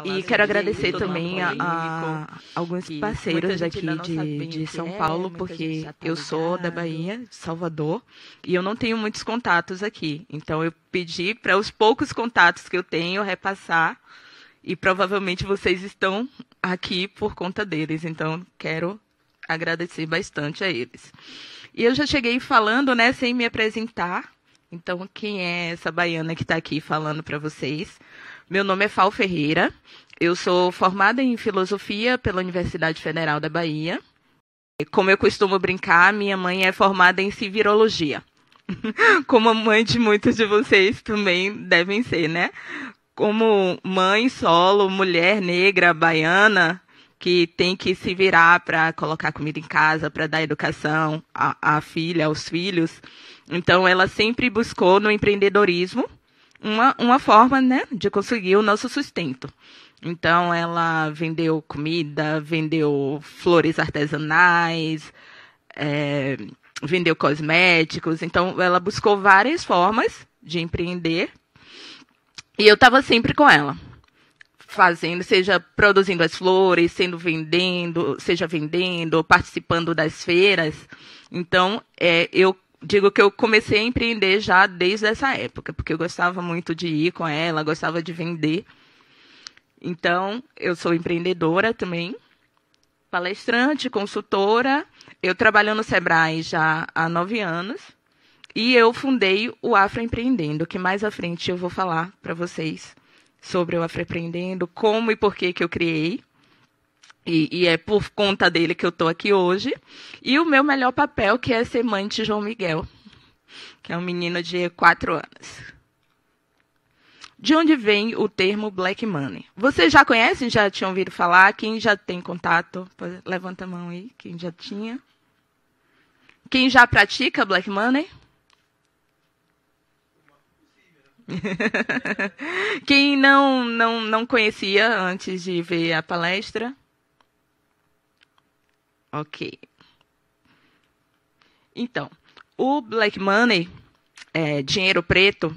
E quero agradecer também a alguns parceiros aqui de São Paulo, porque eu sou da Bahia, de Salvador, e eu não tenho muitos contatos aqui. Então, eu pedi para os poucos contatos que eu tenho repassar, e provavelmente vocês estão aqui por conta deles. Então, quero agradecer bastante a eles. E eu já cheguei falando, né, sem me apresentar. Então, quem é essa baiana que está aqui falando para vocês? Meu nome é Fal Ferreira, eu sou formada em Filosofia pela Universidade Federal da Bahia. Como eu costumo brincar, minha mãe é formada em Civirologia. Como a mãe de muitos de vocês também devem ser, né? Como mãe solo, mulher negra, baiana, que tem que se virar para colocar comida em casa, para dar educação à filha, aos filhos. Então, ela sempre buscou no empreendedorismo uma forma, né, de conseguir o nosso sustento. Então, ela vendeu comida, vendeu flores artesanais, vendeu cosméticos. Então, ela buscou várias formas de empreender. E eu estava sempre com ela, fazendo, seja produzindo as flores, seja vendendo, participando das feiras. Então, eu digo que eu comecei a empreender já desde essa época, porque eu gostava muito de ir com ela, gostava de vender. Então, eu sou empreendedora também, palestrante, consultora. Eu trabalho no Sebrae já há 9 anos. E eu fundei o Afroempreendendo, que mais à frente eu vou falar para vocês sobre o Afroempreendendo, como e por que eu criei. E é por conta dele que eu estou aqui hoje. E o meu melhor papel, que é ser mãe de João Miguel, que é um menino de 4 anos. De onde vem o termo Black Money? Vocês já conhecem? Já tinham ouvido falar? Quem já tem contato? Levanta a mão aí, quem já tinha. Quem já pratica Black Money? Quem não conhecia antes de ver a palestra? Ok. Então, o Black Money, dinheiro preto,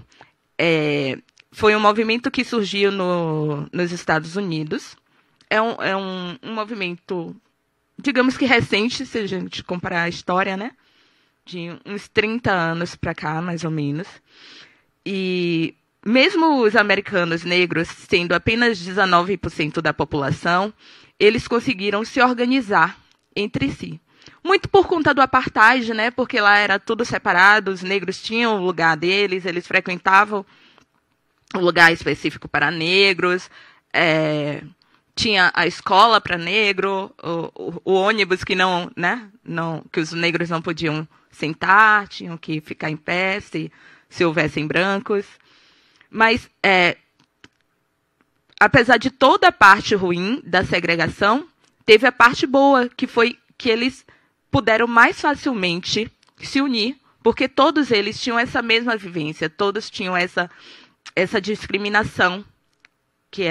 foi um movimento que surgiu nos Estados Unidos. É um movimento, digamos que recente, se a gente comparar a história, né? De uns 30 anos para cá, mais ou menos. E mesmo os americanos negros, sendo apenas 19% da população, eles conseguiram se organizar entre si. Muito por conta do apartheid, né? Porque lá era tudo separado, os negros tinham o lugar deles, eles frequentavam um lugar específico para negros, tinha a escola para negro, o ônibus que que os negros não podiam sentar, tinham que ficar em pé se houvessem brancos. Mas, apesar de toda a parte ruim da segregação, teve a parte boa, que foi que eles puderam mais facilmente se unir, porque todos eles tinham essa mesma vivência, todos tinham essa discriminação que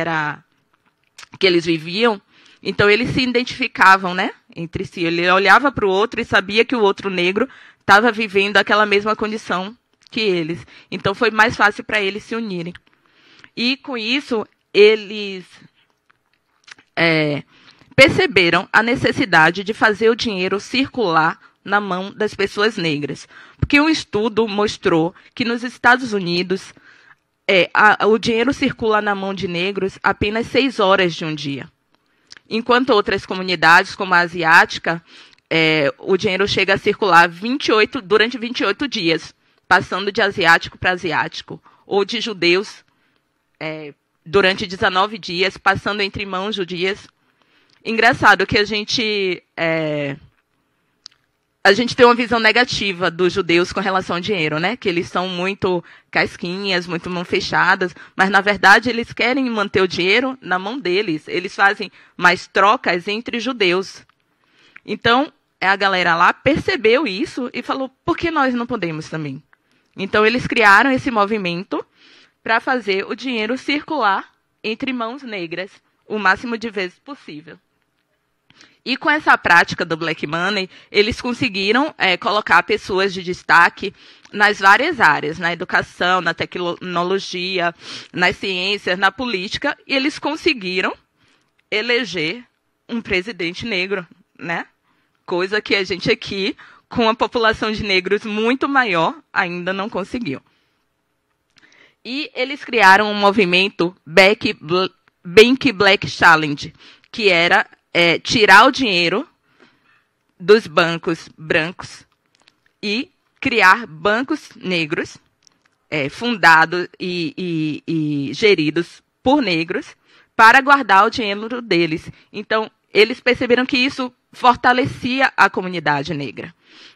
eles viviam. Então, eles se identificavam, né, entre si. Ele olhava para o outro e sabia que o outro negro estava vivendo aquela mesma condição que eles. Então, foi mais fácil para eles se unirem. E, com isso, eles perceberam a necessidade de fazer o dinheiro circular na mão das pessoas negras. Porque um estudo mostrou que nos Estados Unidos o dinheiro circula na mão de negros apenas 6 horas de um dia. Enquanto outras comunidades, como a asiática, o dinheiro chega a circular durante 28 dias, passando de asiático para asiático, ou de judeus durante 19 dias, passando entre mãos judias. Engraçado que a gente tem uma visão negativa dos judeus com relação ao dinheiro, né? Que eles são muito casquinhas, muito mão fechadas, mas, na verdade, eles querem manter o dinheiro na mão deles. Eles fazem mais trocas entre judeus. Então, a galera lá percebeu isso e falou, por que nós não podemos também? Então, eles criaram esse movimento para fazer o dinheiro circular entre mãos negras o máximo de vezes possível. E com essa prática do Black Money, eles conseguiram colocar pessoas de destaque nas várias áreas, na educação, na tecnologia, nas ciências, na política, e eles conseguiram eleger um presidente negro, né? Coisa que a gente aqui, com a população de negros muito maior, ainda não conseguiu. E eles criaram um movimento Bank Black Challenge, que era tirar o dinheiro dos bancos brancos e criar bancos negros, fundados e geridos por negros, para guardar o dinheiro deles. Então, eles perceberam que isso fortalecia a comunidade negra.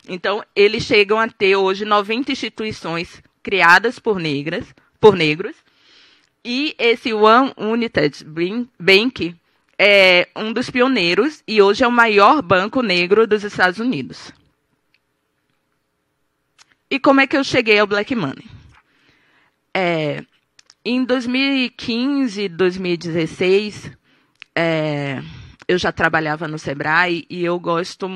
Então, eles chegam a ter hoje 90 instituições criadas por negros, e esse One United Bank é um dos pioneiros e hoje é o maior banco negro dos Estados Unidos. E como é que eu cheguei ao Black Money? Em 2015, 2016, eu já trabalhava no Sebrae e eu gosto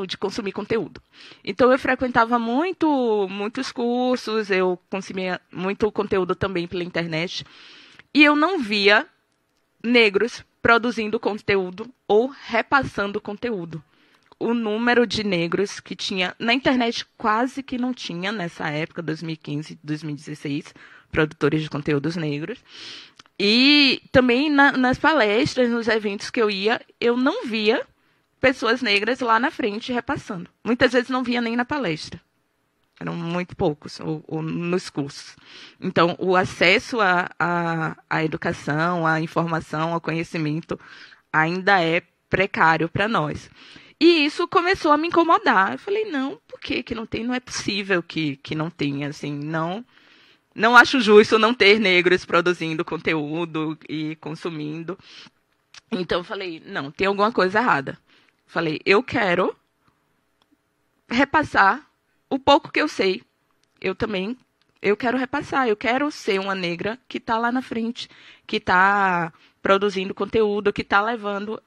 de consumir conteúdo. Então, eu frequentava muitos cursos, eu consumia muito conteúdo também pela internet, e eu não via negros produzindo conteúdo ou repassando conteúdo. O número de negros que tinha na internet quase que não tinha nessa época, 2015, 2016, produtores de conteúdos negros. E também nas palestras, nos eventos que eu ia, eu não via pessoas negras lá na frente repassando. Muitas vezes não via nem na palestra. Eram muito poucos, ou nos cursos. Então, o acesso à educação, à informação, ao conhecimento, ainda é precário para nós. E isso começou a me incomodar. Eu falei, não, por que não tem? Não é possível que não tenha, assim, não acho justo não ter negros produzindo conteúdo e consumindo. Então, eu falei, não, tem alguma coisa errada. Falei, eu quero repassar o pouco que eu sei. Eu quero repassar. Eu quero ser uma negra que está lá na frente, que está produzindo conteúdo, que está levando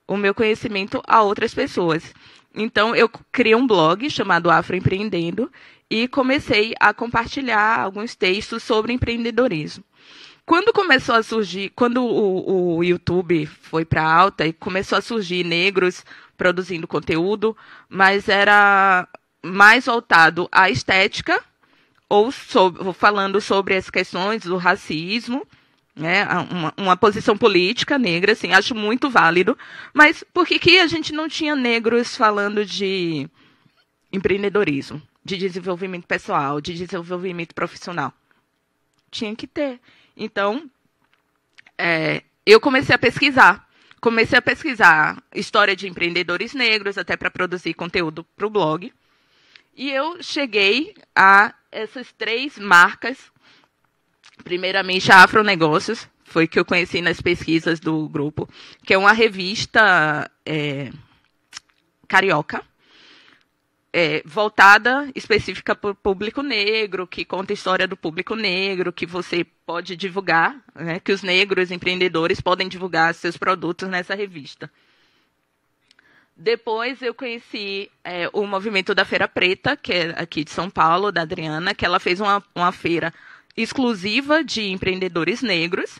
o meu conhecimento a outras pessoas. Então, eu criei um blog chamado Afroempreendendo e comecei a compartilhar alguns textos sobre empreendedorismo. Quando começou a surgir, quando o YouTube foi para alta e começou a surgir negros produzindo conteúdo, mas era mais voltado à estética ou falando sobre as questões do racismo, né, uma posição política negra, assim, acho muito válido, mas por que a gente não tinha negros falando de empreendedorismo, de desenvolvimento pessoal, de desenvolvimento profissional? Tinha que ter. Então, eu comecei a pesquisar história de empreendedores negros, até para produzir conteúdo para o blog, e eu cheguei a essas 3 marcas. Primeiramente, a Afronegócios, foi que eu conheci nas pesquisas do grupo, que é uma revista carioca, voltada específica para o público negro, que conta a história do público negro, que você pode divulgar, né, que os negros empreendedores podem divulgar seus produtos nessa revista. Depois eu conheci o movimento da Feira Preta, que é aqui de São Paulo, da Adriana, que ela fez uma feira exclusiva de empreendedores negros,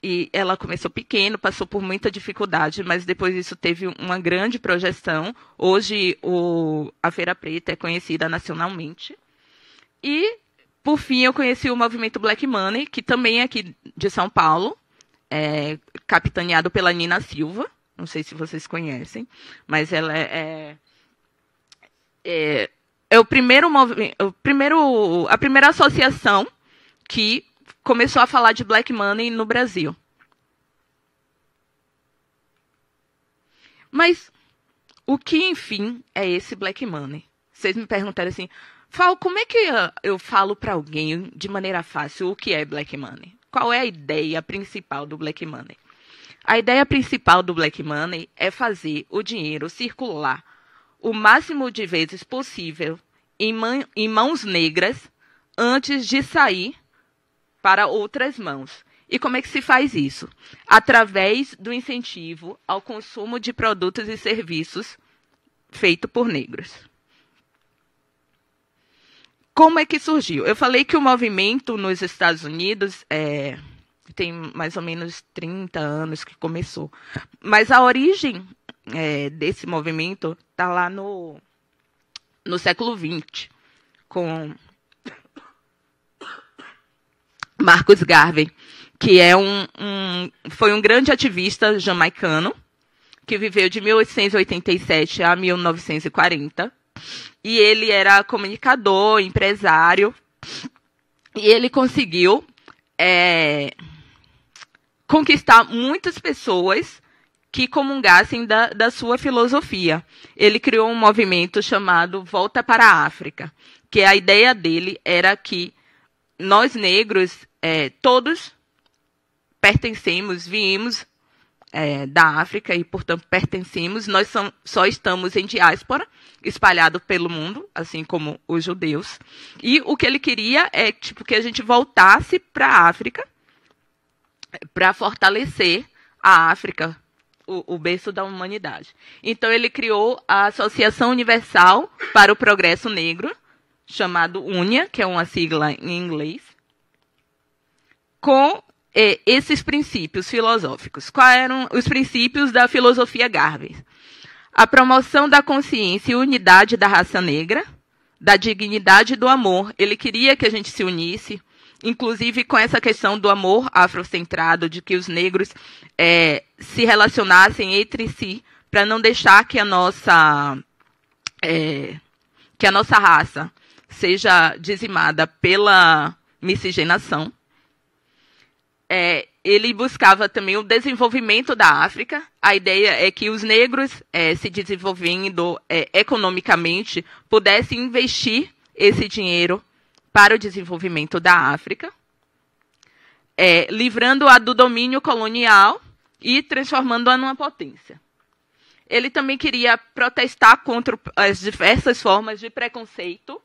e ela começou pequeno, passou por muita dificuldade, mas depois isso teve uma grande projeção. Hoje a Feira Preta é conhecida nacionalmente. E, por fim, eu conheci o movimento Black Money, que também é aqui de São Paulo, capitaneado pela Nina Silva, não sei se vocês conhecem, mas ela a primeira associação que começou a falar de Black Money no Brasil. Mas o que, enfim, é esse Black Money? Vocês me perguntaram assim, Fal, como é que eu falo para alguém de maneira fácil o que é Black Money? Qual é a ideia principal do Black Money? A ideia principal do Black Money é fazer o dinheiro circular o máximo de vezes possível em mãos negras antes de sair para outras mãos. E como é que se faz isso? Através do incentivo ao consumo de produtos e serviços feito por negros. Como é que surgiu? Eu falei que o movimento nos Estados Unidos tem mais ou menos 30 anos que começou. Mas a origem desse movimento está lá no século XX, com Marcus Garvey, que foi um grande ativista jamaicano, que viveu de 1887 a 1940. E ele era comunicador, empresário, e ele conseguiu conquistar muitas pessoas que comungassem da sua filosofia. Ele criou um movimento chamado Volta para a África, que a ideia dele era que nós negros, todos viemos da África e, portanto, pertencemos. Nós só estamos em diáspora, espalhado pelo mundo, assim como os judeus. E o que ele queria é que a gente voltasse para a África para fortalecer a África, o berço da humanidade. Então, ele criou a Associação Universal para o Progresso Negro, chamado UNIA, que é uma sigla em inglês, com esses princípios filosóficos. Quais eram os princípios da filosofia Garvey? A promoção da consciência e unidade da raça negra, da dignidade e do amor. Ele queria que a gente se unisse, inclusive com essa questão do amor afrocentrado, de que os negros se relacionassem entre si, para não deixar que a nossa raça seja dizimada pela miscigenação. Ele buscava também o desenvolvimento da África. A ideia é que os negros, se desenvolvendo economicamente, pudessem investir esse dinheiro para o desenvolvimento da África, livrando-a do domínio colonial e transformando-a numa potência. Ele também queria protestar contra as diversas formas de preconceito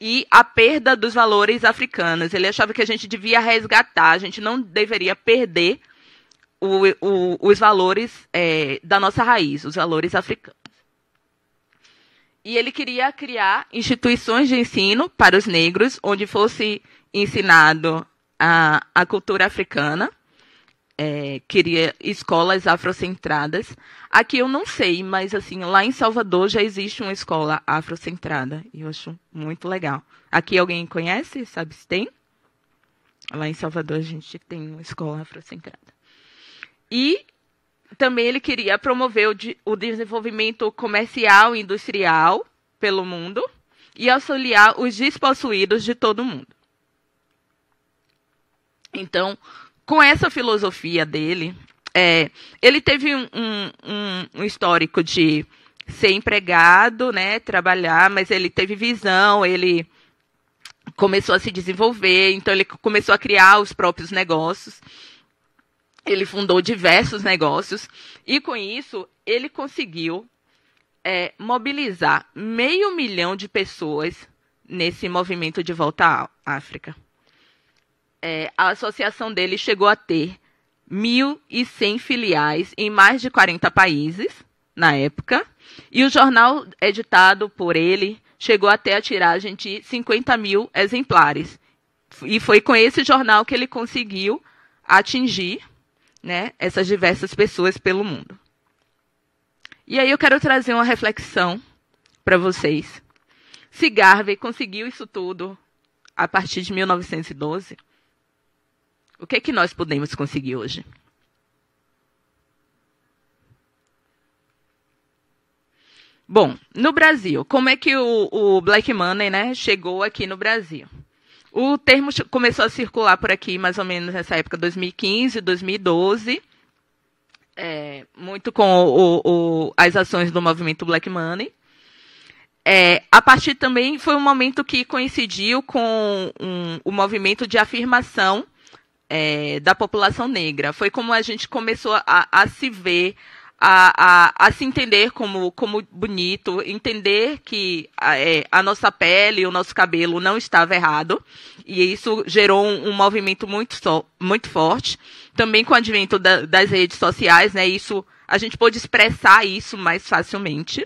e a perda dos valores africanos. Ele achava que a gente devia resgatar, a gente não deveria perder os valores da nossa raiz, os valores africanos. E ele queria criar instituições de ensino para os negros, onde fosse ensinado a cultura africana. Queria escolas afrocentradas. Aqui eu não sei, mas assim, lá em Salvador já existe uma escola afrocentrada. E eu acho muito legal. Aqui alguém conhece? Sabe se tem? Lá em Salvador a gente tem uma escola afrocentrada. E também ele queria promover o desenvolvimento comercial e industrial pelo mundo e auxiliar os despossuídos de todo o mundo. Então, com essa filosofia dele, ele teve um histórico de ser empregado, né, trabalhar, mas ele teve visão, ele começou a se desenvolver, então ele começou a criar os próprios negócios. Ele fundou diversos negócios e, com isso, ele conseguiu mobilizar 500 mil de pessoas nesse movimento de volta à África. A associação dele chegou a ter 1.100 filiais em mais de 40 países na época, e o jornal editado por ele chegou até a tiragem de 50 mil exemplares. E foi com esse jornal que ele conseguiu atingir, né, essas diversas pessoas pelo mundo. E aí eu quero trazer uma reflexão para vocês. Se Garvey conseguiu isso tudo a partir de 1912, o que é que nós podemos conseguir hoje? Bom, no Brasil, como é que o Black Money, né, chegou aqui no Brasil? O termo começou a circular por aqui mais ou menos nessa época, 2015, 2012, muito com as ações do movimento Black Money. A partir também foi um momento que coincidiu com o movimento de afirmação da população negra. Foi como a gente começou a se ver, a se entender como bonito, entender que a nossa pele, o nosso cabelo não estava errado, e isso gerou um movimento muito forte. Também com o advento das redes sociais, né, isso, a gente pôde expressar isso mais facilmente.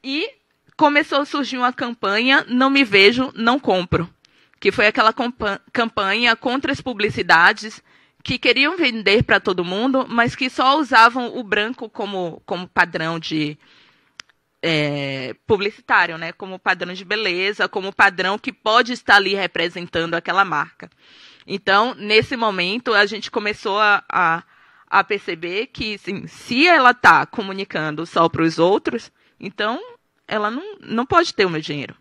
E começou a surgir uma campanha, Não Me Vejo, Não Compro, que foi aquela campanha contra as publicidades que queriam vender para todo mundo, mas que só usavam o branco como padrão de publicitário, né? Como padrão de beleza, como padrão que pode estar ali representando aquela marca. Então, nesse momento, a gente começou a perceber que, assim, se ela está comunicando só para os outros, então ela não pode ter o meu dinheiro.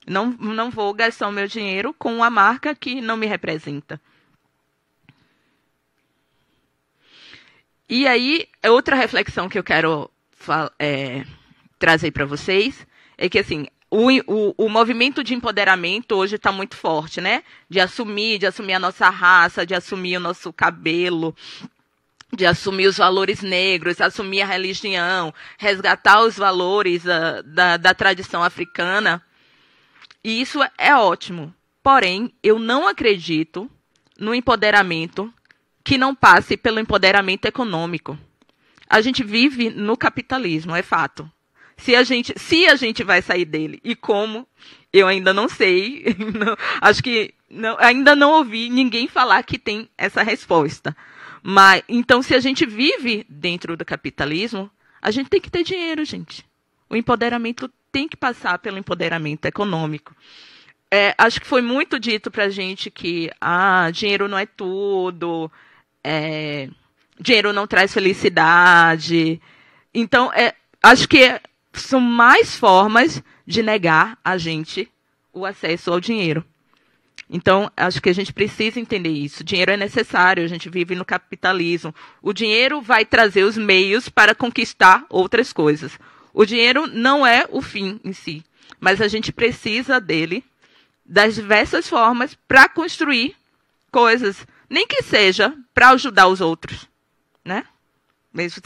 Não vou gastar o meu dinheiro com uma marca que não me representa. E aí, outra reflexão que eu quero trazer para vocês é que, assim, o movimento de empoderamento hoje está muito forte, né? De assumir a nossa raça, de assumir o nosso cabelo, de assumir os valores negros, assumir a religião, resgatar os valores da tradição africana. E isso é ótimo. Porém, eu não acredito no empoderamento que não passe pelo empoderamento econômico. A gente vive no capitalismo, é fato. Se a gente vai sair dele e como, eu ainda não sei. Acho que ainda não ouvi ninguém falar que tem essa resposta. Mas, então, se a gente vive dentro do capitalismo, a gente tem que ter dinheiro, gente. O empoderamento tem que passar pelo empoderamento econômico. Acho que foi muito dito para a gente que dinheiro não é tudo, dinheiro não traz felicidade. Então, acho que são mais formas de negar a gente o acesso ao dinheiro. Então, acho que a gente precisa entender isso. O dinheiro é necessário, a gente vive no capitalismo. O dinheiro vai trazer os meios para conquistar outras coisas. O dinheiro não é o fim em si, mas a gente precisa dele das diversas formas para construir coisas, nem que seja para ajudar os outros, né? Mesmo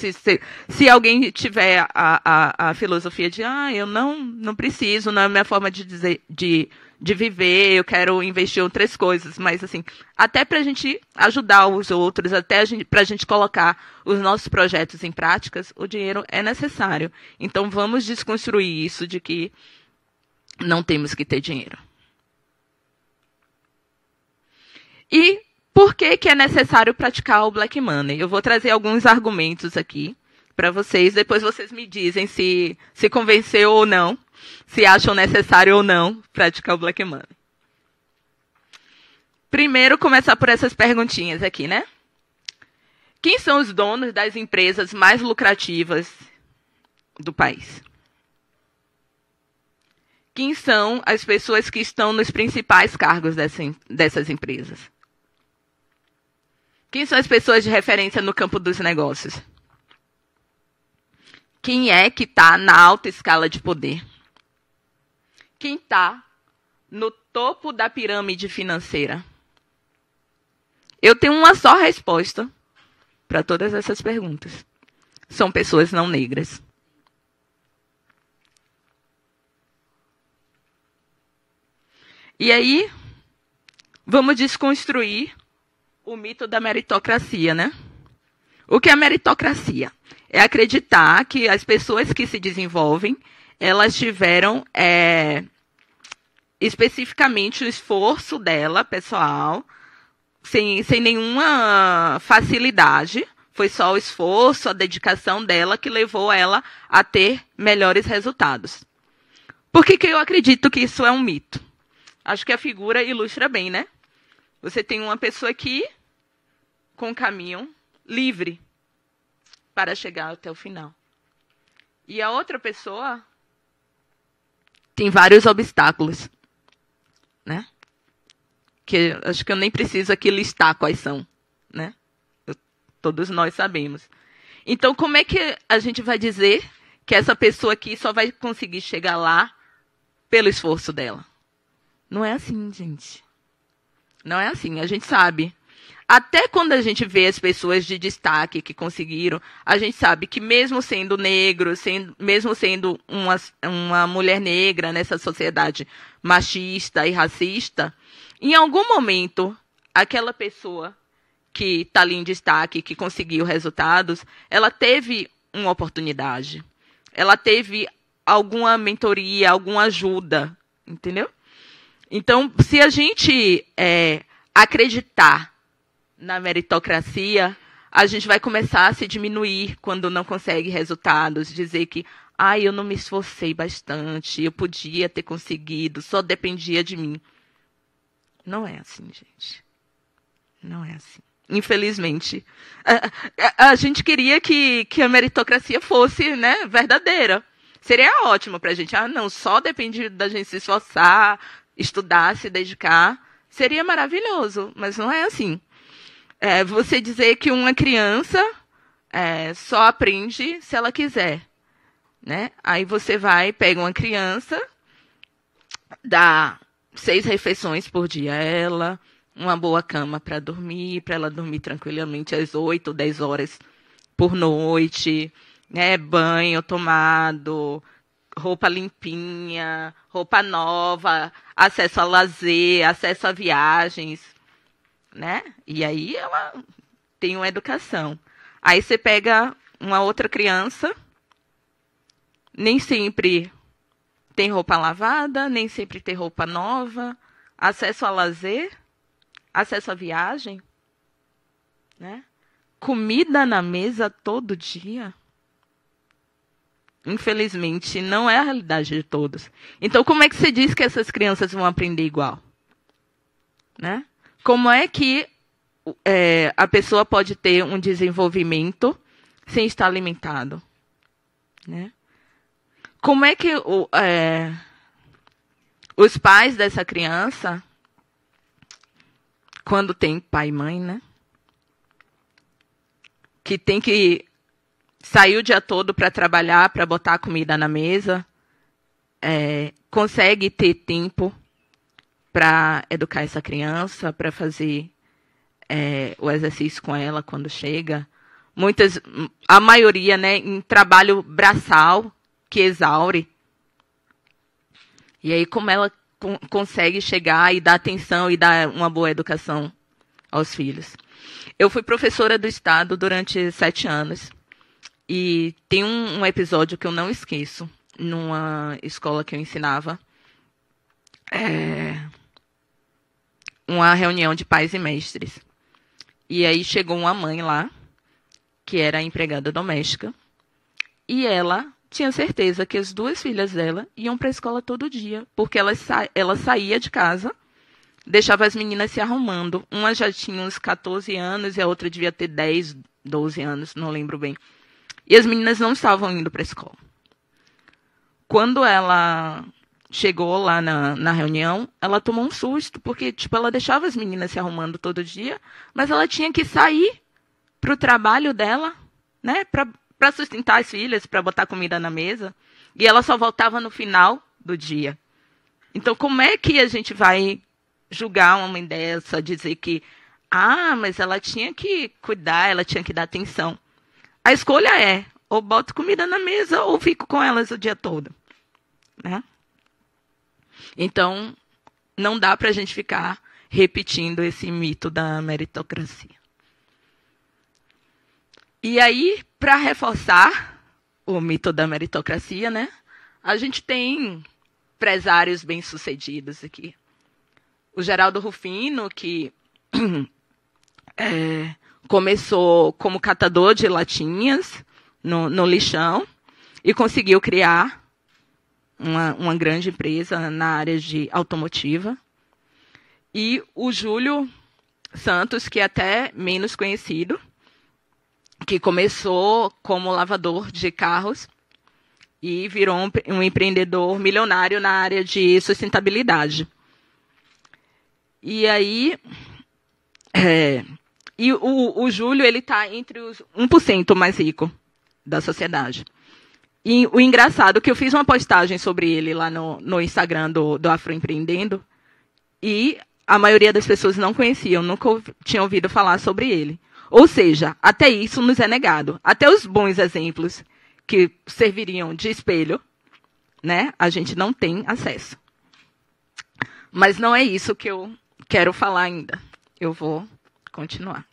se alguém tiver a filosofia de eu não preciso, não é a minha forma de viver, eu quero investir em outras coisas, mas assim, até para a gente ajudar os outros, até para a gente colocar os nossos projetos em práticas, o dinheiro é necessário. Então vamos desconstruir isso de que não temos que ter dinheiro. E por que é necessário praticar o Black Money? Eu vou trazer alguns argumentos aqui para vocês, depois vocês me dizem se convenceu ou não, se acham necessário ou não praticar o Black Money. Primeiro, começar por essas perguntinhas aqui, né? Quem são os donos das empresas mais lucrativas do país? Quem são as pessoas que estão nos principais cargos dessas empresas? Quem são as pessoas de referência no campo dos negócios? Quem é que está na alta escala de poder? Quem está no topo da pirâmide financeira? Eu tenho uma só resposta para todas essas perguntas. São pessoas não negras. E aí, vamos desconstruir o mito da meritocracia, né? O que é a meritocracia? É acreditar que as pessoas que se desenvolvem, elas tiveram especificamente o esforço dela, pessoal, sem nenhuma facilidade. Foi só o esforço, a dedicação dela que levou ela a ter melhores resultados. Por que eu acredito que isso é um mito? Acho que a figura ilustra bem, né? Você tem uma pessoa aqui com um caminho livre para chegar até o final. E a outra pessoa tem vários obstáculos, né? Que acho que eu nem preciso aqui listar quais são, né? Todos nós sabemos. Então, como é que a gente vai dizer que essa pessoa aqui só vai conseguir chegar lá pelo esforço dela? Não é assim, gente. Não é assim. A gente sabe Até quando a gente vê as pessoas de destaque que conseguiram, a gente sabe que mesmo sendo negro, mesmo sendo uma mulher negra nessa sociedade machista e racista, em algum momento, aquela pessoa que está ali em destaque, que conseguiu resultados, ela teve uma oportunidade. Ela teve alguma mentoria, alguma ajuda, entendeu? Então, se a gente acreditar na meritocracia, a gente vai começar a se diminuir quando não consegue resultados, dizer que eu não me esforcei bastante, eu podia ter conseguido, só dependia de mim. Não é assim, gente. Não é assim. Infelizmente. A gente queria que a meritocracia fosse, né, verdadeira. Seria ótimo para a gente. Não, só depende da gente se esforçar, estudar, se dedicar. Seria maravilhoso, mas não é assim. Você dizer que uma criança só aprende se ela quiser, né? Aí você pega uma criança, dá 6 refeições por dia a ela, uma boa cama para ela dormir tranquilamente às 8, 10 horas por noite, né? Banho tomado, roupa limpinha, roupa nova, acesso a lazer, acesso a viagens, né? E aí ela tem uma educação. Aí você pega uma outra criança, nem sempre tem roupa lavada, nem sempre tem roupa nova, acesso a lazer, acesso a viagem, né? Comida na mesa todo dia. Infelizmente, não é a realidade de todos. Então, como é que você diz que essas crianças vão aprender igual? Né? Como é que a pessoa pode ter um desenvolvimento sem estar alimentado? Né? Como é que os pais dessa criança, quando tem pai e mãe, né, que tem que sair o dia todo para trabalhar, para botar comida na mesa, consegue ter tempo para educar essa criança, para fazer o exercício com ela quando chega. A maioria, né, em trabalho braçal, que exaure. E aí, como ela consegue chegar e dar atenção e dar uma boa educação aos filhos? Eu fui professora do Estado durante 7 anos. E tem um episódio que eu não esqueço, numa escola que eu ensinava. Uma reunião de pais e mestres. E aí chegou uma mãe lá, que era empregada doméstica, e ela tinha certeza que as 2 filhas dela iam para a escola todo dia, porque ela saía de casa, deixava as meninas se arrumando. Uma já tinha uns 14 anos e a outra devia ter 10, 12 anos, não lembro bem. E as meninas não estavam indo para a escola. Quando ela chegou lá na reunião, ela tomou um susto, porque ela deixava as meninas se arrumando todo dia, mas ela tinha que sair para o trabalho dela, né, para sustentar as filhas, para botar comida na mesa, e ela só voltava no final do dia. Então, como é que a gente vai julgar uma mãe dessa, dizer que, mas ela tinha que cuidar, ela tinha que dar atenção? A escolha é, ou boto comida na mesa, ou fico com elas o dia todo. Né? Então, não dá para a gente ficar repetindo esse mito da meritocracia. E aí, para reforçar o mito da meritocracia, né, a gente tem empresários bem-sucedidos aqui. O Geraldo Rufino, que começou como catador de latinhas no lixão e conseguiu criar uma grande empresa na área de automotiva. E o Júlio Santos, que é até menos conhecido, que começou como lavador de carros e virou um empreendedor milionário na área de sustentabilidade. E aí, o Júlio está entre os 1% mais rico da sociedade. E o engraçado é que eu fiz uma postagem sobre ele lá no Instagram do Afroempreendendo, e a maioria das pessoas não conheciam, nunca tinham ouvido falar sobre ele. Ou seja, até isso nos é negado. Até os bons exemplos que serviriam de espelho, né, a gente não tem acesso. Mas não é isso que eu quero falar ainda. Eu vou continuar.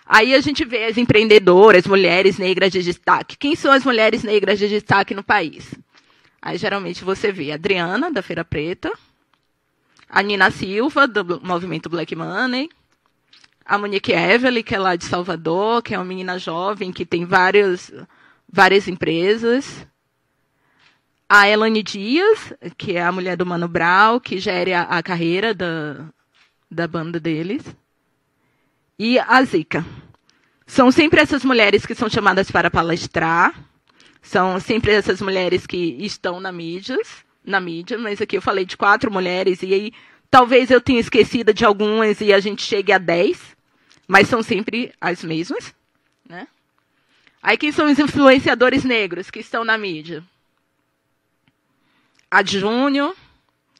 Aí a gente vê as empreendedoras, mulheres negras de destaque. Quem são as mulheres negras de destaque no país? Aí geralmente você vê a Adriana, da Feira Preta, a Nina Silva, do movimento Black Money, a Monique Evelyn, que é lá de Salvador, que é uma menina jovem que tem várias empresas. A Elane Dias, que é a mulher do Mano Brown, que gere a carreira da banda deles. E a Zica. São sempre essas mulheres que são chamadas para palestrar. São sempre essas mulheres que estão na mídia, mas aqui eu falei de 4 mulheres, e aí talvez eu tenha esquecido de algumas e a gente chegue a 10, mas são sempre as mesmas, né? Aí quem são os influenciadores negros que estão na mídia? A Júnior,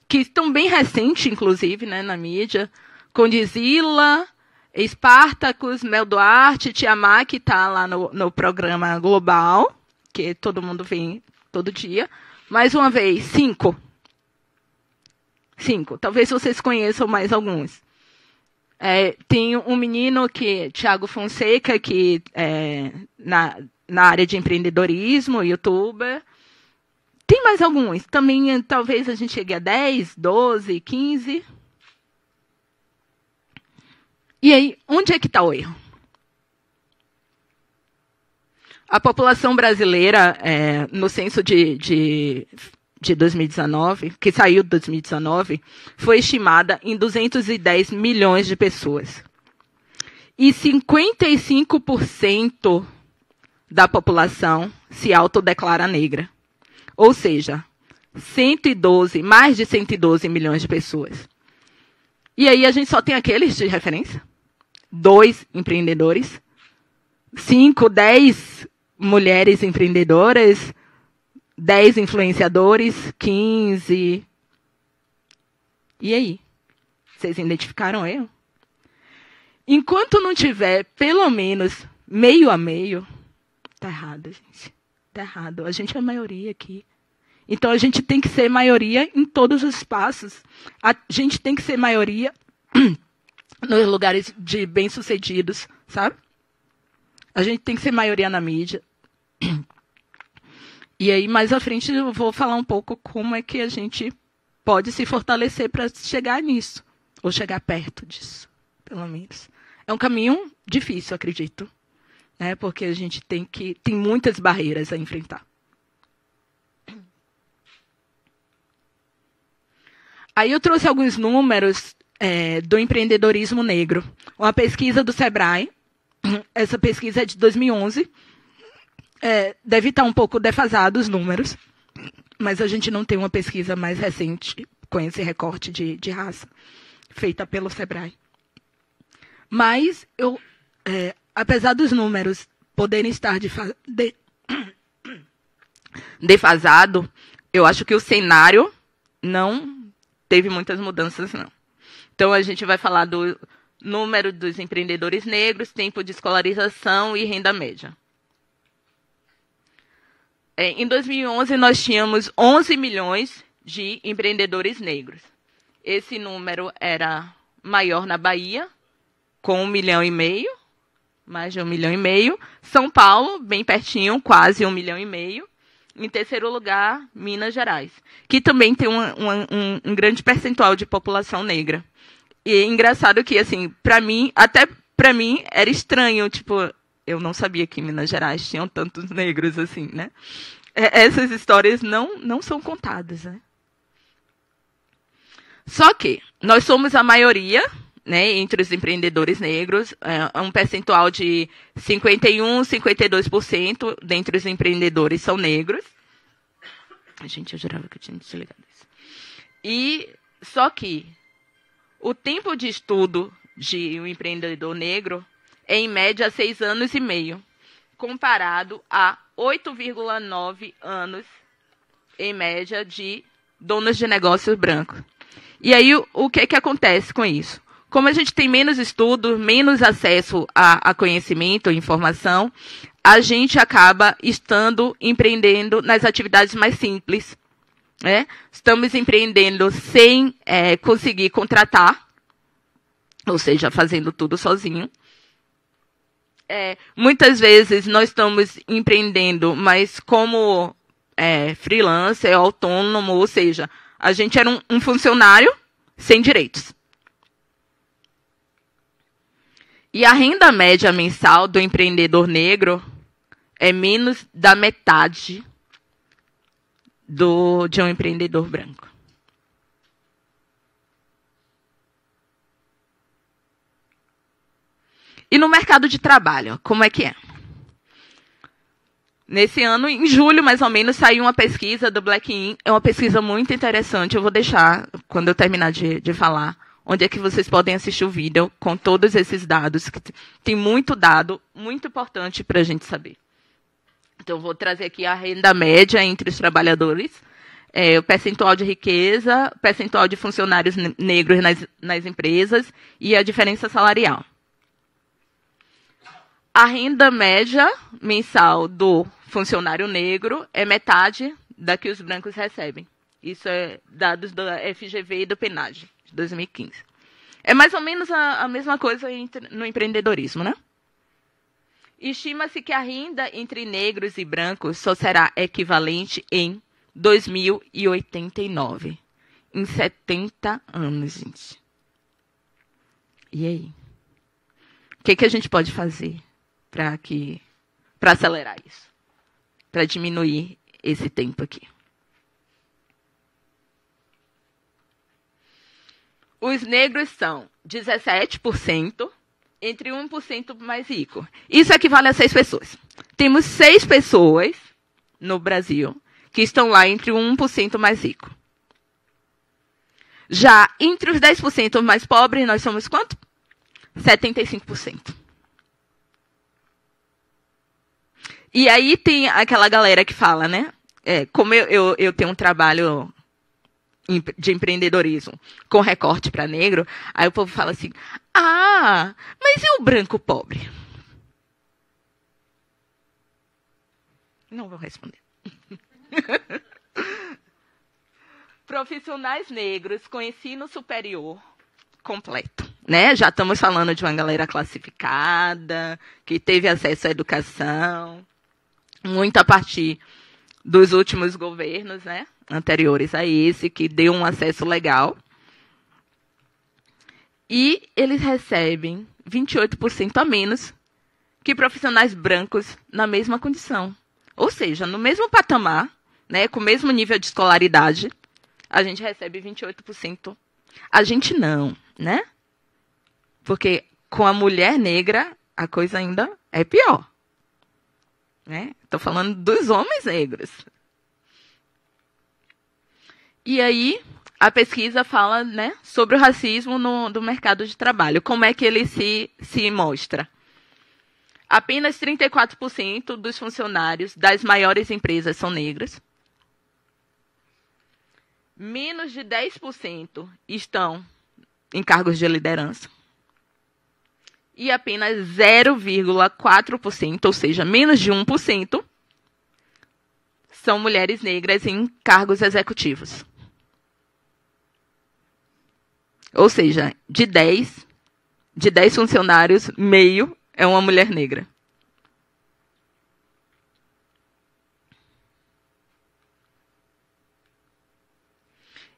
que estão bem recente, inclusive, né, na mídia, Condizila, Espartacus, Mel Duarte, Tiamat, que está lá no programa Global, que todo mundo vem todo dia. Mais uma vez, 5. Talvez vocês conheçam mais alguns. Tem um menino, Thiago Fonseca, que é na área de empreendedorismo, youtuber. Tem mais alguns. Também, talvez a gente chegue a 10, 12, 15. E aí, onde é que está o erro? A população brasileira, no censo de 2019, que saiu de 2019, foi estimada em 210 milhões de pessoas. E 55% da população se autodeclara negra. Ou seja, mais de 112 milhões de pessoas. E aí a gente só tem aqueles de referência? 2 empreendedores, 5, 10 mulheres empreendedoras, 10 influenciadores, 15. E aí? Vocês identificaram eu? Enquanto não tiver pelo menos meio a meio, tá errado, gente. Tá errado. A gente é a maioria aqui. Então a gente tem que ser maioria em todos os espaços. A gente tem que ser maioria nos lugares de bem-sucedidos, sabe? A gente tem que ser maioria na mídia. E aí, mais à frente, eu vou falar um pouco como é que a gente pode se fortalecer para chegar nisso. Ou chegar perto disso, pelo menos. É um caminho difícil, acredito. Né? Porque a gente tem muitas barreiras a enfrentar. Aí eu trouxe alguns números do empreendedorismo negro. Uma pesquisa do Sebrae. Essa pesquisa é de 2011. Deve estar um pouco defasado os números, mas a gente não tem uma pesquisa mais recente com esse recorte de raça, feita pelo Sebrae. Mas, apesar dos números poderem estar defasado, eu acho que o cenário não teve muitas mudanças, não. Então, a gente vai falar do número dos empreendedores negros, tempo de escolarização e renda média. Em 2011, nós tínhamos 11 milhões de empreendedores negros. Esse número era maior na Bahia, com 1,5 milhão, mais de 1,5 milhão. São Paulo, bem pertinho, quase 1,5 milhão. Em terceiro lugar, Minas Gerais, que também tem um grande percentual de população negra. E é engraçado que, assim, até para mim, era estranho, tipo, eu não sabia que em Minas Gerais tinham tantos negros assim, né? Essas histórias não são contadas, né? Só que nós somos a maioria, né, entre os empreendedores negros, um percentual de 51%, 52% dentre os empreendedores são negros. Gente, eu jurava que eu tinha desligado isso. E só que o tempo de estudo de um empreendedor negro é, em média, 6 anos e meio, comparado a 8,9 anos, em média, de donos de negócios brancos. E aí, o que acontece com isso? Como a gente tem menos estudo, menos acesso a conhecimento, informação, a gente acaba empreendendo nas atividades mais simples. Né? Estamos empreendendo sem conseguir contratar, ou seja, fazendo tudo sozinho. Muitas vezes nós estamos empreendendo, mas como freelancer, autônomo, ou seja, a gente era um funcionário sem direitos. E a renda média mensal do empreendedor negro é menos da metade de um empreendedor branco. E no mercado de trabalho, como é que é? Nesse ano, em julho, mais ou menos, saiu uma pesquisa do Black In. É uma pesquisa muito interessante. Eu vou deixar, quando eu terminar de falar, onde é que vocês podem assistir o vídeo com todos esses dados. Que tem muito dado, muito importante para a gente saber. Então, eu vou trazer aqui a renda média entre os trabalhadores, o percentual de riqueza, o percentual de funcionários negros nas empresas e a diferença salarial. A renda média mensal do funcionário negro é metade da que os brancos recebem. Isso é dados da FGV e do PNAD, de 2015. É mais ou menos a mesma coisa no empreendedorismo, né? Estima-se que a renda entre negros e brancos só será equivalente em 2089. Em 70 anos, gente. E aí? O que a gente pode fazer para acelerar isso? Para diminuir esse tempo aqui? Os negros são 17%, entre 1% mais rico. Isso equivale a 6 pessoas. Temos 6 pessoas no Brasil que estão lá entre 1% mais rico. Já entre os 10% mais pobres, nós somos quanto? 75%. E aí tem aquela galera que fala, né? Como eu tenho um trabalho de empreendedorismo com recorte para negro, aí o povo fala assim, mas e o branco pobre? Não vou responder. Profissionais negros com ensino superior completo, né? Já estamos falando de uma galera classificada, que teve acesso à educação, muito a partir dos últimos governos, né? Anteriores a esse, que deu um acesso legal. E eles recebem 28% a menos que profissionais brancos na mesma condição. Ou seja, no mesmo patamar, né, com o mesmo nível de escolaridade, a gente recebe 28%. A gente não, né? Porque com a mulher negra, a coisa ainda é pior. Né? Estou falando dos homens negros. E aí, a pesquisa fala, né, sobre o racismo no mercado de trabalho. Como é que ele se mostra? Apenas 34% dos funcionários das maiores empresas são negros. Menos de 10% estão em cargos de liderança. E apenas 0,4%, ou seja, menos de 1%, são mulheres negras em cargos executivos. Ou seja, de 10 funcionários, meio é uma mulher negra.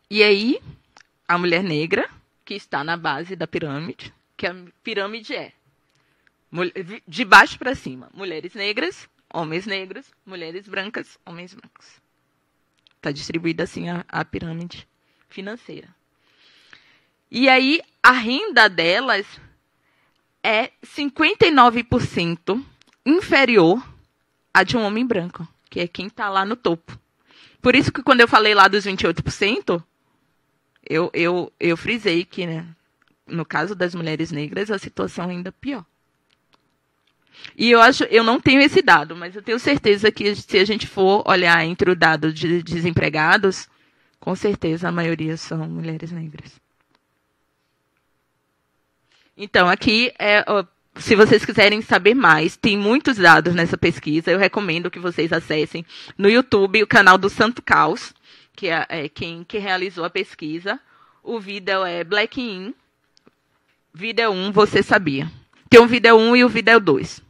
E aí, a mulher negra, que está na base da pirâmide, que a pirâmide é de baixo para cima, mulheres negras, homens negros, mulheres brancas, homens brancos. Está distribuída assim a pirâmide financeira. E aí, a renda delas é 59% inferior à de um homem branco, que é quem está lá no topo. Por isso que quando eu falei lá dos 28%, eu frisei que, né, no caso das mulheres negras, a situação é ainda pior. E eu não tenho esse dado, mas eu tenho certeza que se a gente for olhar entre o dado de desempregados, Com certeza, a maioria são mulheres negras. Então, aqui, se vocês quiserem saber mais, tem muitos dados nessa pesquisa. Eu recomendo que vocês acessem no YouTube o canal do Santo Caos, que é quem que realizou a pesquisa. O vídeo é Black In. Vídeo 1, você sabia. Tem o vídeo 1 e o vídeo 2.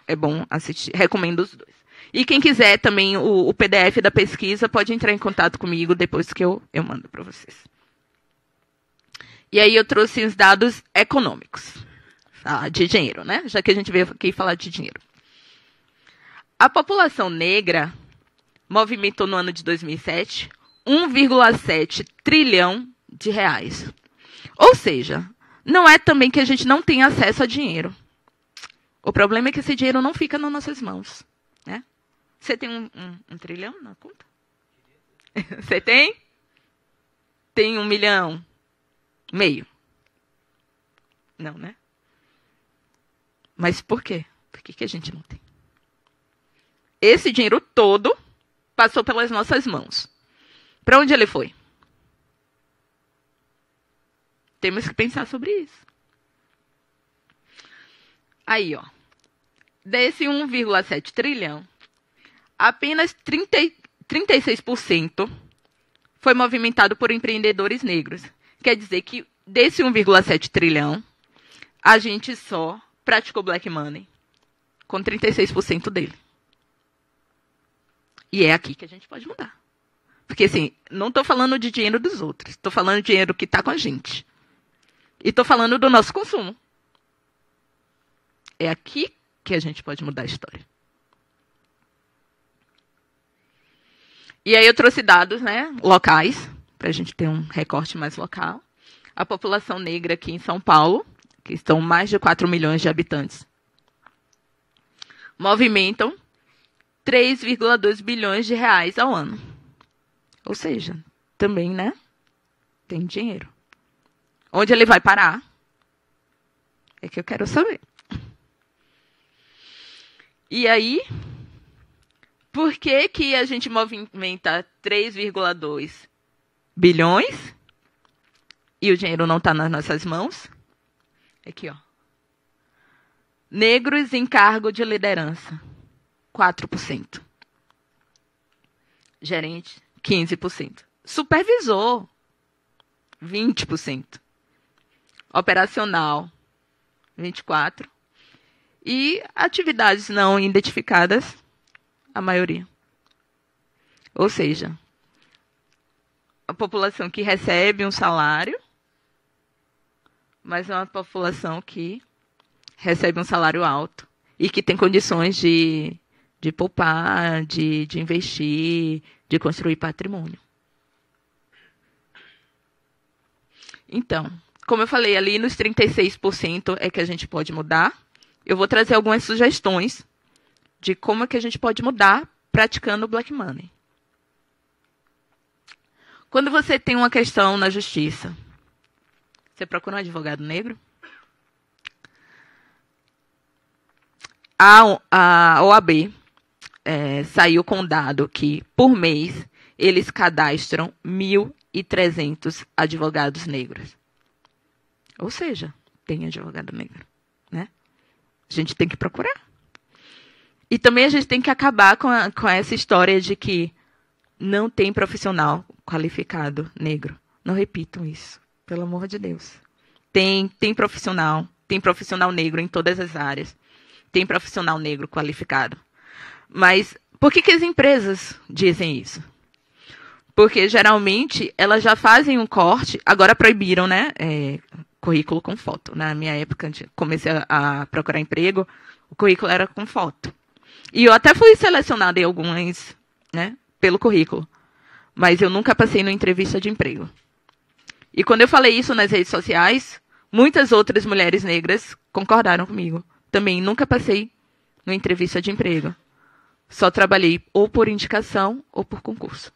É bom assistir, recomendo os dois. E quem quiser também o PDF da pesquisa, pode entrar em contato comigo depois que eu mando para vocês. E aí eu trouxe os dados econômicos. De dinheiro, né? Já que a gente veio aqui falar de dinheiro. A população negra movimentou no ano de 2007 1,7 trilhão de reais. Ou seja, não é também que a gente não tem acesso a dinheiro. O problema é que esse dinheiro não fica nas nossas mãos. Né? Você tem um trilhão na conta? Você tem? Tem 1,5 milhão? Não, né? Mas por quê? Por que a gente não tem? Esse dinheiro todo passou pelas nossas mãos. Para onde ele foi? Temos que pensar sobre isso. Aí, ó. Desse 1,7 trilhão, apenas 36% foi movimentado por empreendedores negros. Quer dizer que desse 1,7 trilhão, a gente só praticou black money com 36% dele. E é aqui que a gente pode mudar. Porque, assim, não estou falando de dinheiro dos outros. Estou falando de dinheiro que está com a gente. E estou falando do nosso consumo. É aqui que a gente pode mudar a história. E aí eu trouxe dados, né, locais, para a gente ter um recorte mais local. A população negra aqui em São Paulo, que estão mais de 4 milhões de habitantes, movimentam 3,2 bilhões de reais ao ano. Ou seja, também, né, tem dinheiro. Onde ele vai parar? É que eu quero saber. E aí, por que a gente movimenta 3,2 bilhões e o dinheiro não está nas nossas mãos? Aqui, ó. Negros em cargo de liderança, 4%. Gerente, 15%. Supervisor, 20%. Operacional, 24%. E atividades não identificadas, a maioria. Ou seja, a população que recebe um salário, mas é uma população que recebe um salário alto e que tem condições de poupar, de investir, de construir patrimônio. Então, como eu falei, ali nos 36% é que a gente pode mudar. Eu vou trazer algumas sugestões de como é que a gente pode mudar praticando o black money. Quando você tem uma questão na justiça, você procura um advogado negro? A OAB saiu com dado que, por mês, eles cadastram 1.300 advogados negros. Ou seja, tem advogado negro, né? A gente tem que procurar. E também a gente tem que acabar com essa história de que não tem profissional qualificado negro. Não repitam isso, pelo amor de Deus. Tem profissional negro em todas as áreas. Tem profissional negro qualificado. Mas por que as empresas dizem isso? Porque, geralmente, elas já fazem um corte, agora proibiram, né? Currículo com foto. Na minha época, comecei a procurar emprego, o currículo era com foto. E eu até fui selecionada em algumas, né, pelo currículo. Mas eu nunca passei numa entrevista de emprego. E quando eu falei isso nas redes sociais, muitas outras mulheres negras concordaram comigo. Também nunca passei numa entrevista de emprego. Só trabalhei ou por indicação ou por concurso.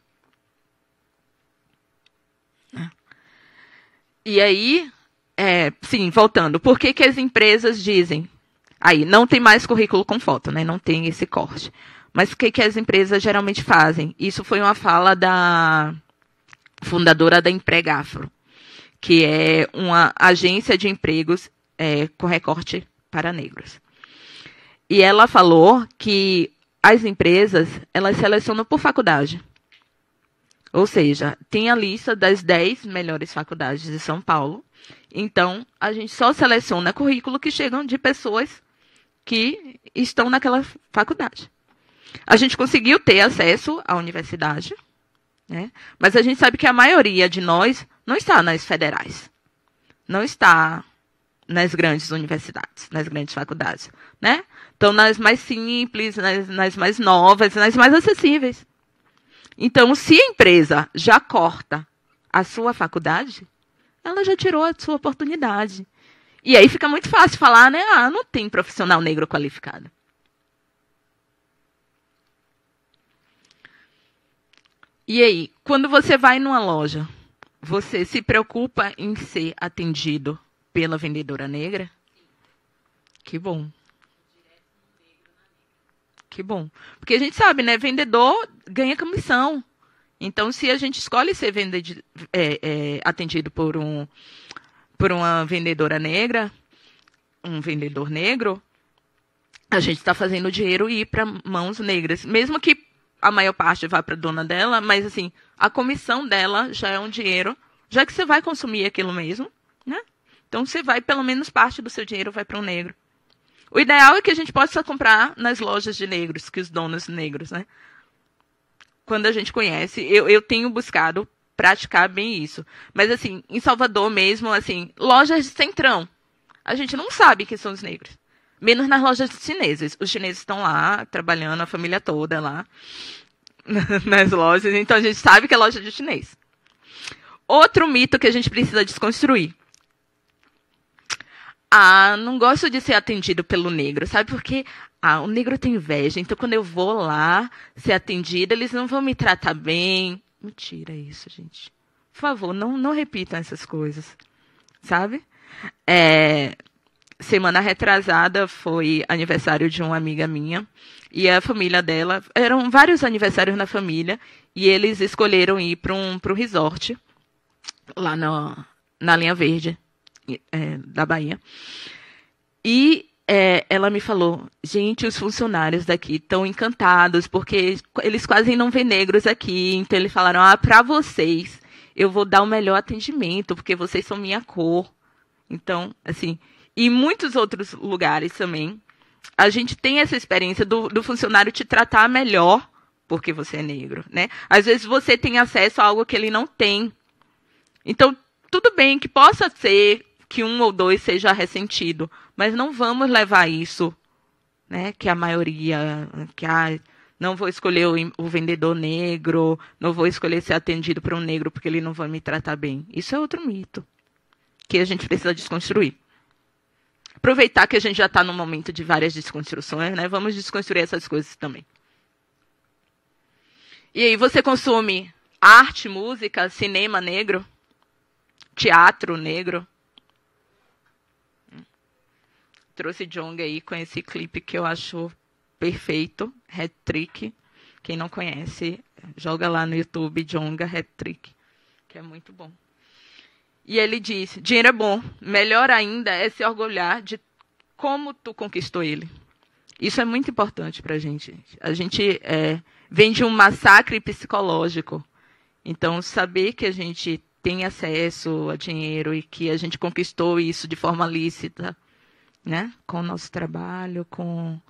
E aí, sim, voltando. Por que as empresas dizem? Aí, não tem mais currículo com foto, né? Não tem esse corte. Mas o que as empresas geralmente fazem? Isso foi uma fala da fundadora da Empregafro, que é uma agência de empregos com recorte para negros. E ela falou que as empresas, elas selecionam por faculdade. Ou seja, tem a lista das 10 melhores faculdades de São Paulo. Então, a gente só seleciona currículo que chegam de pessoas que estão naquela faculdade. A gente conseguiu ter acesso à universidade, né? Mas a gente sabe que a maioria de nós não está nas federais. Não está nas grandes universidades, nas grandes faculdades, né? Então, nas mais simples, nas mais novas, nas mais acessíveis. Então, se a empresa já corta a sua faculdade, ela já tirou a sua oportunidade. E aí fica muito fácil falar, né? Ah, não tem profissional negro qualificado. E aí, quando você vai numa loja, você se preocupa em ser atendido pela vendedora negra? Que bom. Que bom. Porque a gente sabe, né? Vendedor ganha comissão. Então, se a gente escolhe ser atendido por uma vendedora negra, um vendedor negro, a gente está fazendo o dinheiro ir para mãos negras. Mesmo que a maior parte vá para a dona dela, mas assim, a comissão dela já é um dinheiro, já que você vai consumir aquilo mesmo, né? Então, você vai, pelo menos parte do seu dinheiro vai para um negro. O ideal é que a gente possa comprar nas lojas de negros, que os donos negros, né? Quando a gente conhece, eu tenho buscado praticar bem isso. Mas, assim, em Salvador mesmo, assim, lojas de centrão, a gente não sabe quem são os negros. Menos nas lojas chinesas. Os chineses estão lá, trabalhando, a família toda lá, nas lojas. Então, a gente sabe que é loja de chinês. Outro mito que a gente precisa desconstruir. Ah, não gosto de ser atendido pelo negro, sabe? Porque o negro tem inveja. Então, quando eu vou lá ser atendida, eles não vão me tratar bem. Mentira isso, gente. Por favor, não repitam essas coisas, sabe? Semana retrasada foi aniversário de uma amiga minha. E a família dela... Eram vários aniversários na família. E eles escolheram ir para um resort, lá na linha verde. Da Bahia. E ela me falou, gente, os funcionários daqui estão encantados, porque eles quase não vêem negros aqui, então eles falaram, para vocês, eu vou dar o melhor atendimento, porque vocês são minha cor. Então, assim, e muitos outros lugares também, a gente tem essa experiência do funcionário te tratar melhor, porque você é negro, né? Às vezes você tem acesso a algo que ele não tem. Então, tudo bem que possa ser que um ou dois seja ressentido, mas não vamos levar isso, né, que a maioria, não vou escolher o vendedor negro, não vou escolher ser atendido por um negro porque ele não vai me tratar bem. Isso é outro mito que a gente precisa desconstruir. Aproveitar que a gente já está num momento de várias desconstruções, né, vamos desconstruir essas coisas também. E aí, você consome arte, música, cinema negro? Teatro negro? Trouxe Djonga aí com esse clipe que eu acho perfeito, Hat Trick. Quem não conhece, joga lá no YouTube, Djonga Hat Trick, que é muito bom. E ele diz, dinheiro é bom, melhor ainda é se orgulhar de como tu conquistou ele. Isso é muito importante para a gente. A gente vem de um massacre psicológico. Então, saber que a gente tem acesso a dinheiro e que a gente conquistou isso de forma lícita, né? Com o nosso trabalho, com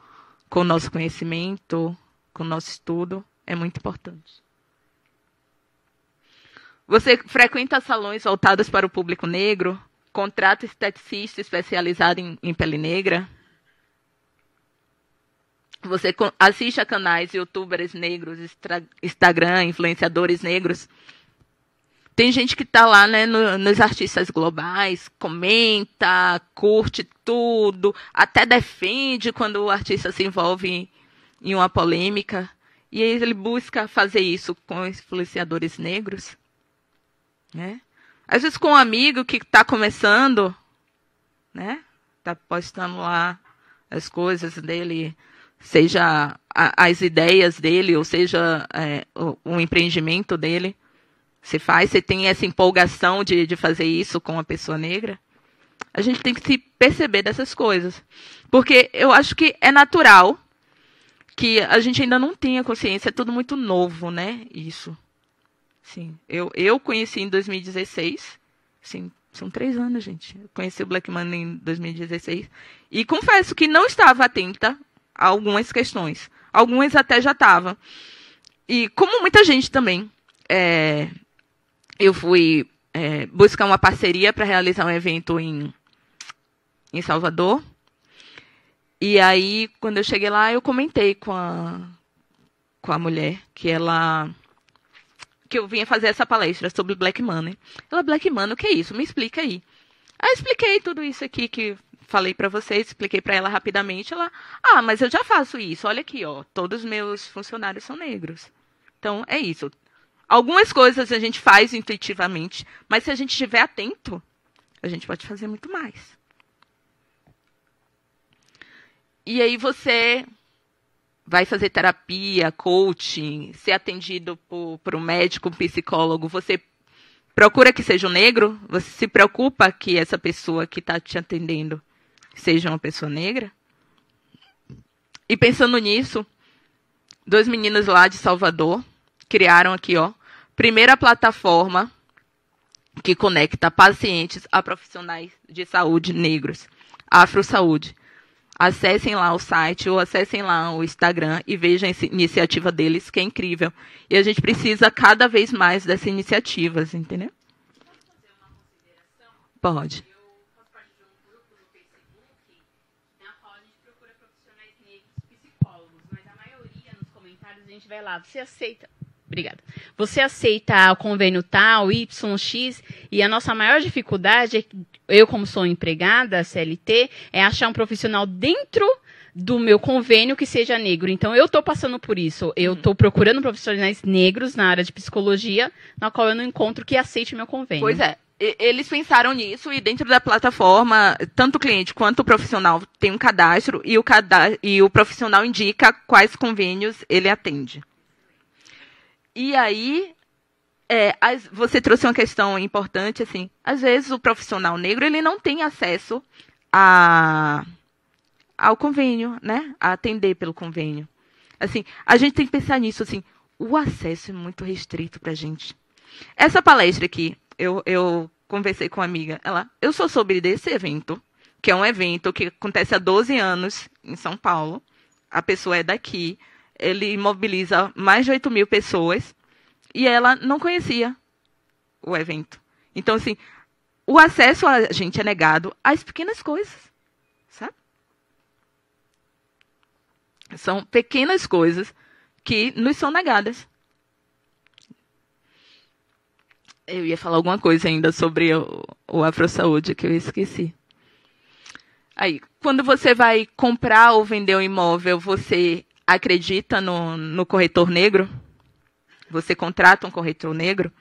o nosso conhecimento, com o nosso estudo, é muito importante. Você frequenta salões voltados para o público negro? Contrata esteticista especializado em pele negra? Você assiste a canais youtubers negros, Instagram, influenciadores negros? Tem gente que está lá, né, nos artistas globais, comenta, curte tudo, até defende quando o artista se envolve em uma polêmica. E aí ele busca fazer isso com influenciadores negros, né? Às vezes com um amigo que está começando, né? Está postando lá as coisas dele, seja as ideias dele, ou seja o empreendimento dele. Você faz? Você tem essa empolgação de fazer isso com a pessoa negra? A gente tem que se perceber dessas coisas. Porque eu acho que é natural que a gente ainda não tenha consciência. É tudo muito novo, né? Isso. Sim. Eu conheci em 2016. Sim, são 3 anos, gente. Eu conheci o Black Money em 2016. E confesso que não estava atenta a algumas questões. Algumas até já estava. E como muita gente também, eu fui buscar uma parceria para realizar um evento em Salvador. E aí, quando eu cheguei lá, eu comentei com a mulher que eu vinha fazer essa palestra sobre Black Money. Ela, Black Money, o que é isso? Me explica aí. Aí eu expliquei tudo isso aqui que falei para vocês, expliquei para ela rapidamente. Ela, mas eu já faço isso. Olha aqui, ó, todos os meus funcionários são negros. Então, é isso. Algumas coisas a gente faz intuitivamente, mas se a gente estiver atento, a gente pode fazer muito mais. E aí você vai fazer terapia, coaching, ser atendido por um médico, um psicólogo, você procura que seja um negro? Você se preocupa que essa pessoa que está te atendendo seja uma pessoa negra? E pensando nisso, 2 meninos lá de Salvador criaram aqui, ó, primeira plataforma que conecta pacientes a profissionais de saúde negros, Afro Saúde. Acessem lá o site ou acessem lá o Instagram e vejam essa iniciativa deles, que é incrível. E a gente precisa cada vez mais dessas iniciativas, entendeu? Posso fazer uma consideração? Pode. Eu faço parte de um grupo no Facebook, na qual a gente procura profissionais negros psicólogos, mas a maioria nos comentários a gente vai lá, você aceita... Obrigada. Você aceita o convênio tal, Y, X, e a nossa maior dificuldade, eu como sou empregada, CLT, é achar um profissional dentro do meu convênio que seja negro. Então, eu estou passando por isso. Eu estou procurando profissionais negros na área de psicologia, na qual eu não encontro que aceite o meu convênio. Pois é. Eles pensaram nisso e dentro da plataforma, tanto o cliente quanto o profissional tem um cadastro e o profissional indica quais convênios ele atende. E aí, você trouxe uma questão importante, assim, às vezes o profissional negro ele não tem acesso ao convênio, né? A atender pelo convênio. Assim, a gente tem que pensar nisso, assim, o acesso é muito restrito para a gente. Essa palestra aqui, eu conversei com uma amiga, eu só soube desse evento, que é um evento que acontece há 12 anos em São Paulo, a pessoa é daqui, ele mobiliza mais de 8.000 pessoas e ela não conhecia o evento. Então, assim, o acesso a gente é negado às pequenas coisas, sabe? São pequenas coisas que nos são negadas. Eu ia falar alguma coisa ainda sobre o Afro Saúde que eu esqueci. Aí, quando você vai comprar ou vender um imóvel, você acredita no corretor negro? Você contrata um corretor negro?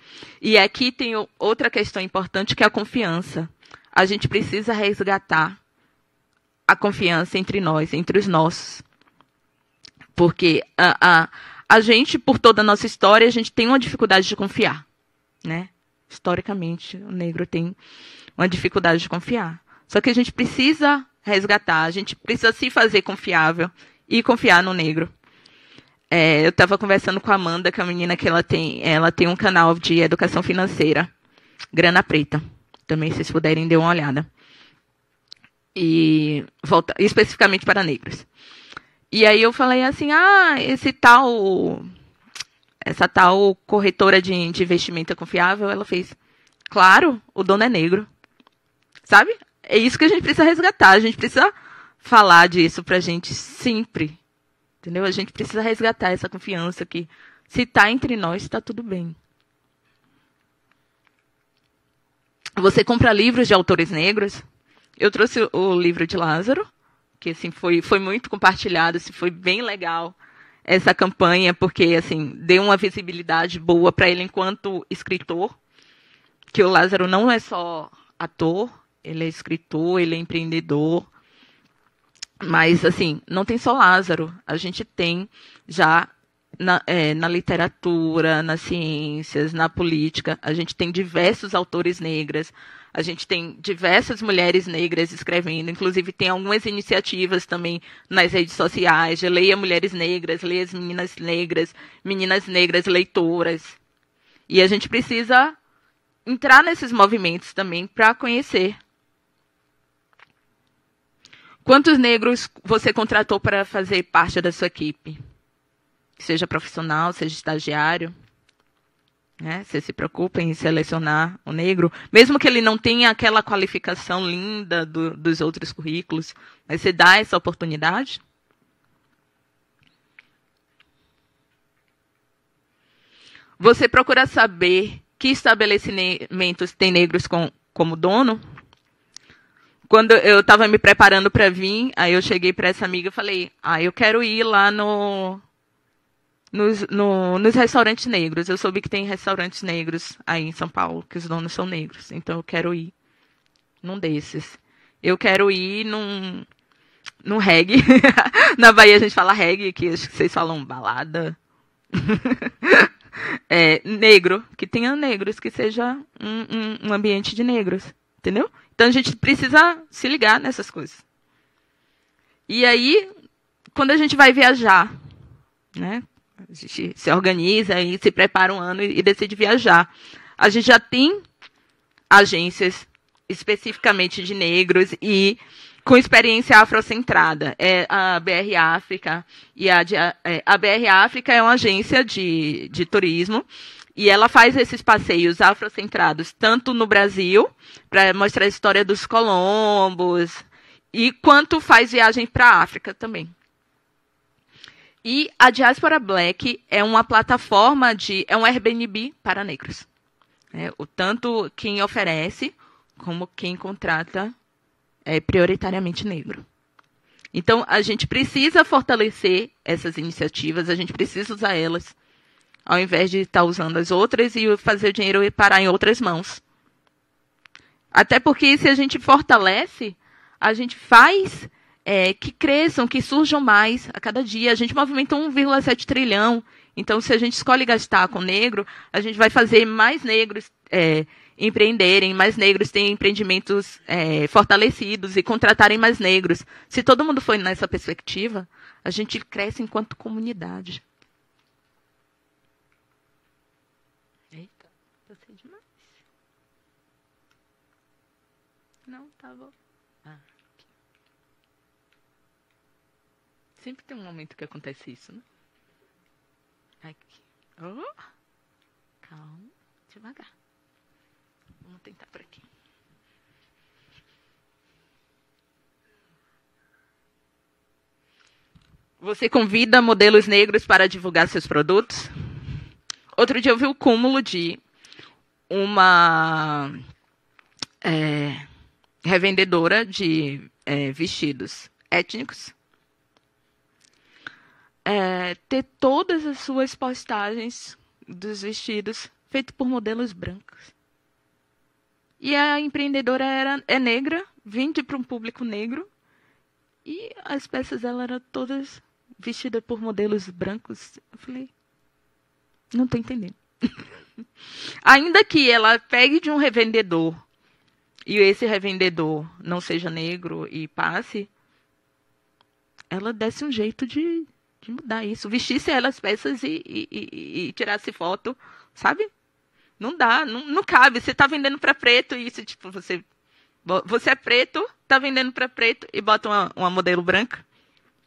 E aqui tem outra questão importante, que é a confiança. A gente precisa resgatar a confiança entre nós, entre os nossos. Porque a gente, por toda a nossa história, a gente tem uma dificuldade de confiar, né? Historicamente, o negro tem uma dificuldade de confiar. Só que a gente precisa resgatar, a gente precisa se fazer confiável e confiar no negro. Eu estava conversando com a Amanda, que é a menina que ela tem um canal de educação financeira, Grana Preta. Também, se vocês puderem, dê uma olhada. E volta especificamente para negros. E aí eu falei assim, essa tal corretora de investimento é confiável? Ela fez, claro, o dono é negro. Sabe? É isso que a gente precisa resgatar. A gente precisa falar disso pra gente sempre. Entendeu? A gente precisa resgatar essa confiança que, se está entre nós, está tudo bem. Você compra livros de autores negros? Eu trouxe o livro de Lázaro, que assim, foi muito compartilhado, assim, foi bem legal essa campanha, porque assim, deu uma visibilidade boa para ele enquanto escritor, que o Lázaro não é só ator, ele é escritor, ele é empreendedor. Mas, assim, não tem só Lázaro. A gente tem já na literatura, nas ciências, na política. A gente tem diversos autores negras, a gente tem diversas mulheres negras escrevendo, inclusive tem algumas iniciativas também nas redes sociais, de leia mulheres negras, leia as meninas negras leitoras. E a gente precisa entrar nesses movimentos também para conhecer. Quantos negros você contratou para fazer parte da sua equipe? Seja profissional, seja estagiário. Né? Você se preocupa em selecionar o negro, mesmo que ele não tenha aquela qualificação linda dos outros currículos, mas você dá essa oportunidade? Você procura saber que estabelecimentos tem negros como dono? Quando eu estava me preparando para vir, aí eu cheguei para essa amiga e falei, eu quero ir lá nos restaurantes negros. Eu soube que tem restaurantes negros aí em São Paulo, que os donos são negros. Então eu quero ir num desses. Eu quero ir num reggae. Na Bahia a gente fala reggae, que acho que vocês falam balada. Negro, que tenha negros, que seja um ambiente de negros. Entendeu? Então a gente precisa se ligar nessas coisas. E aí, quando a gente vai viajar, né? A gente se organiza e se prepara um ano e decide viajar. A gente já tem agências especificamente de negros e com experiência afrocentrada. A BR África. E a BR África é uma agência de turismo. E ela faz esses passeios afrocentrados, tanto no Brasil, para mostrar a história dos colombos, e quanto faz viagem para a África também. E a Diaspora Black é uma plataforma é um Airbnb para negros. Tanto quem oferece, como quem contrata é prioritariamente negro. Então, a gente precisa fortalecer essas iniciativas, a gente precisa usar elas, ao invés de estar usando as outras e fazer o dinheiro parar em outras mãos. Até porque se a gente fortalece, a gente faz que cresçam, que surjam mais a cada dia. A gente movimenta 1,7 trilhão. Então, se a gente escolhe gastar com negro, a gente vai fazer mais negros empreenderem, mais negros terem empreendimentos fortalecidos e contratarem mais negros. Se todo mundo for nessa perspectiva, a gente cresce enquanto comunidade. Eita, passei demais. Não, tá bom. Aqui. Sempre tem um momento que acontece isso, né? Aqui. Oh. Calma, devagar. Vamos tentar por aqui. Você convida modelos negros para divulgar seus produtos? Outro dia eu vi o cúmulo de uma revendedora de vestidos étnicos ter todas as suas postagens dos vestidos feitos por modelos brancos. E a empreendedora é negra, vende para um público negro, e as peças dela eram todas vestidas por modelos brancos. Eu falei, não estou entendendo. Ainda que ela pegue de um revendedor e esse revendedor não seja negro e passe, ela desse um jeito de mudar isso. Vestisse ela as peças e tirasse foto, sabe? Não dá, não cabe. Você está vendendo para preto e isso, tipo, você é preto, está vendendo para preto e bota uma modelo branca.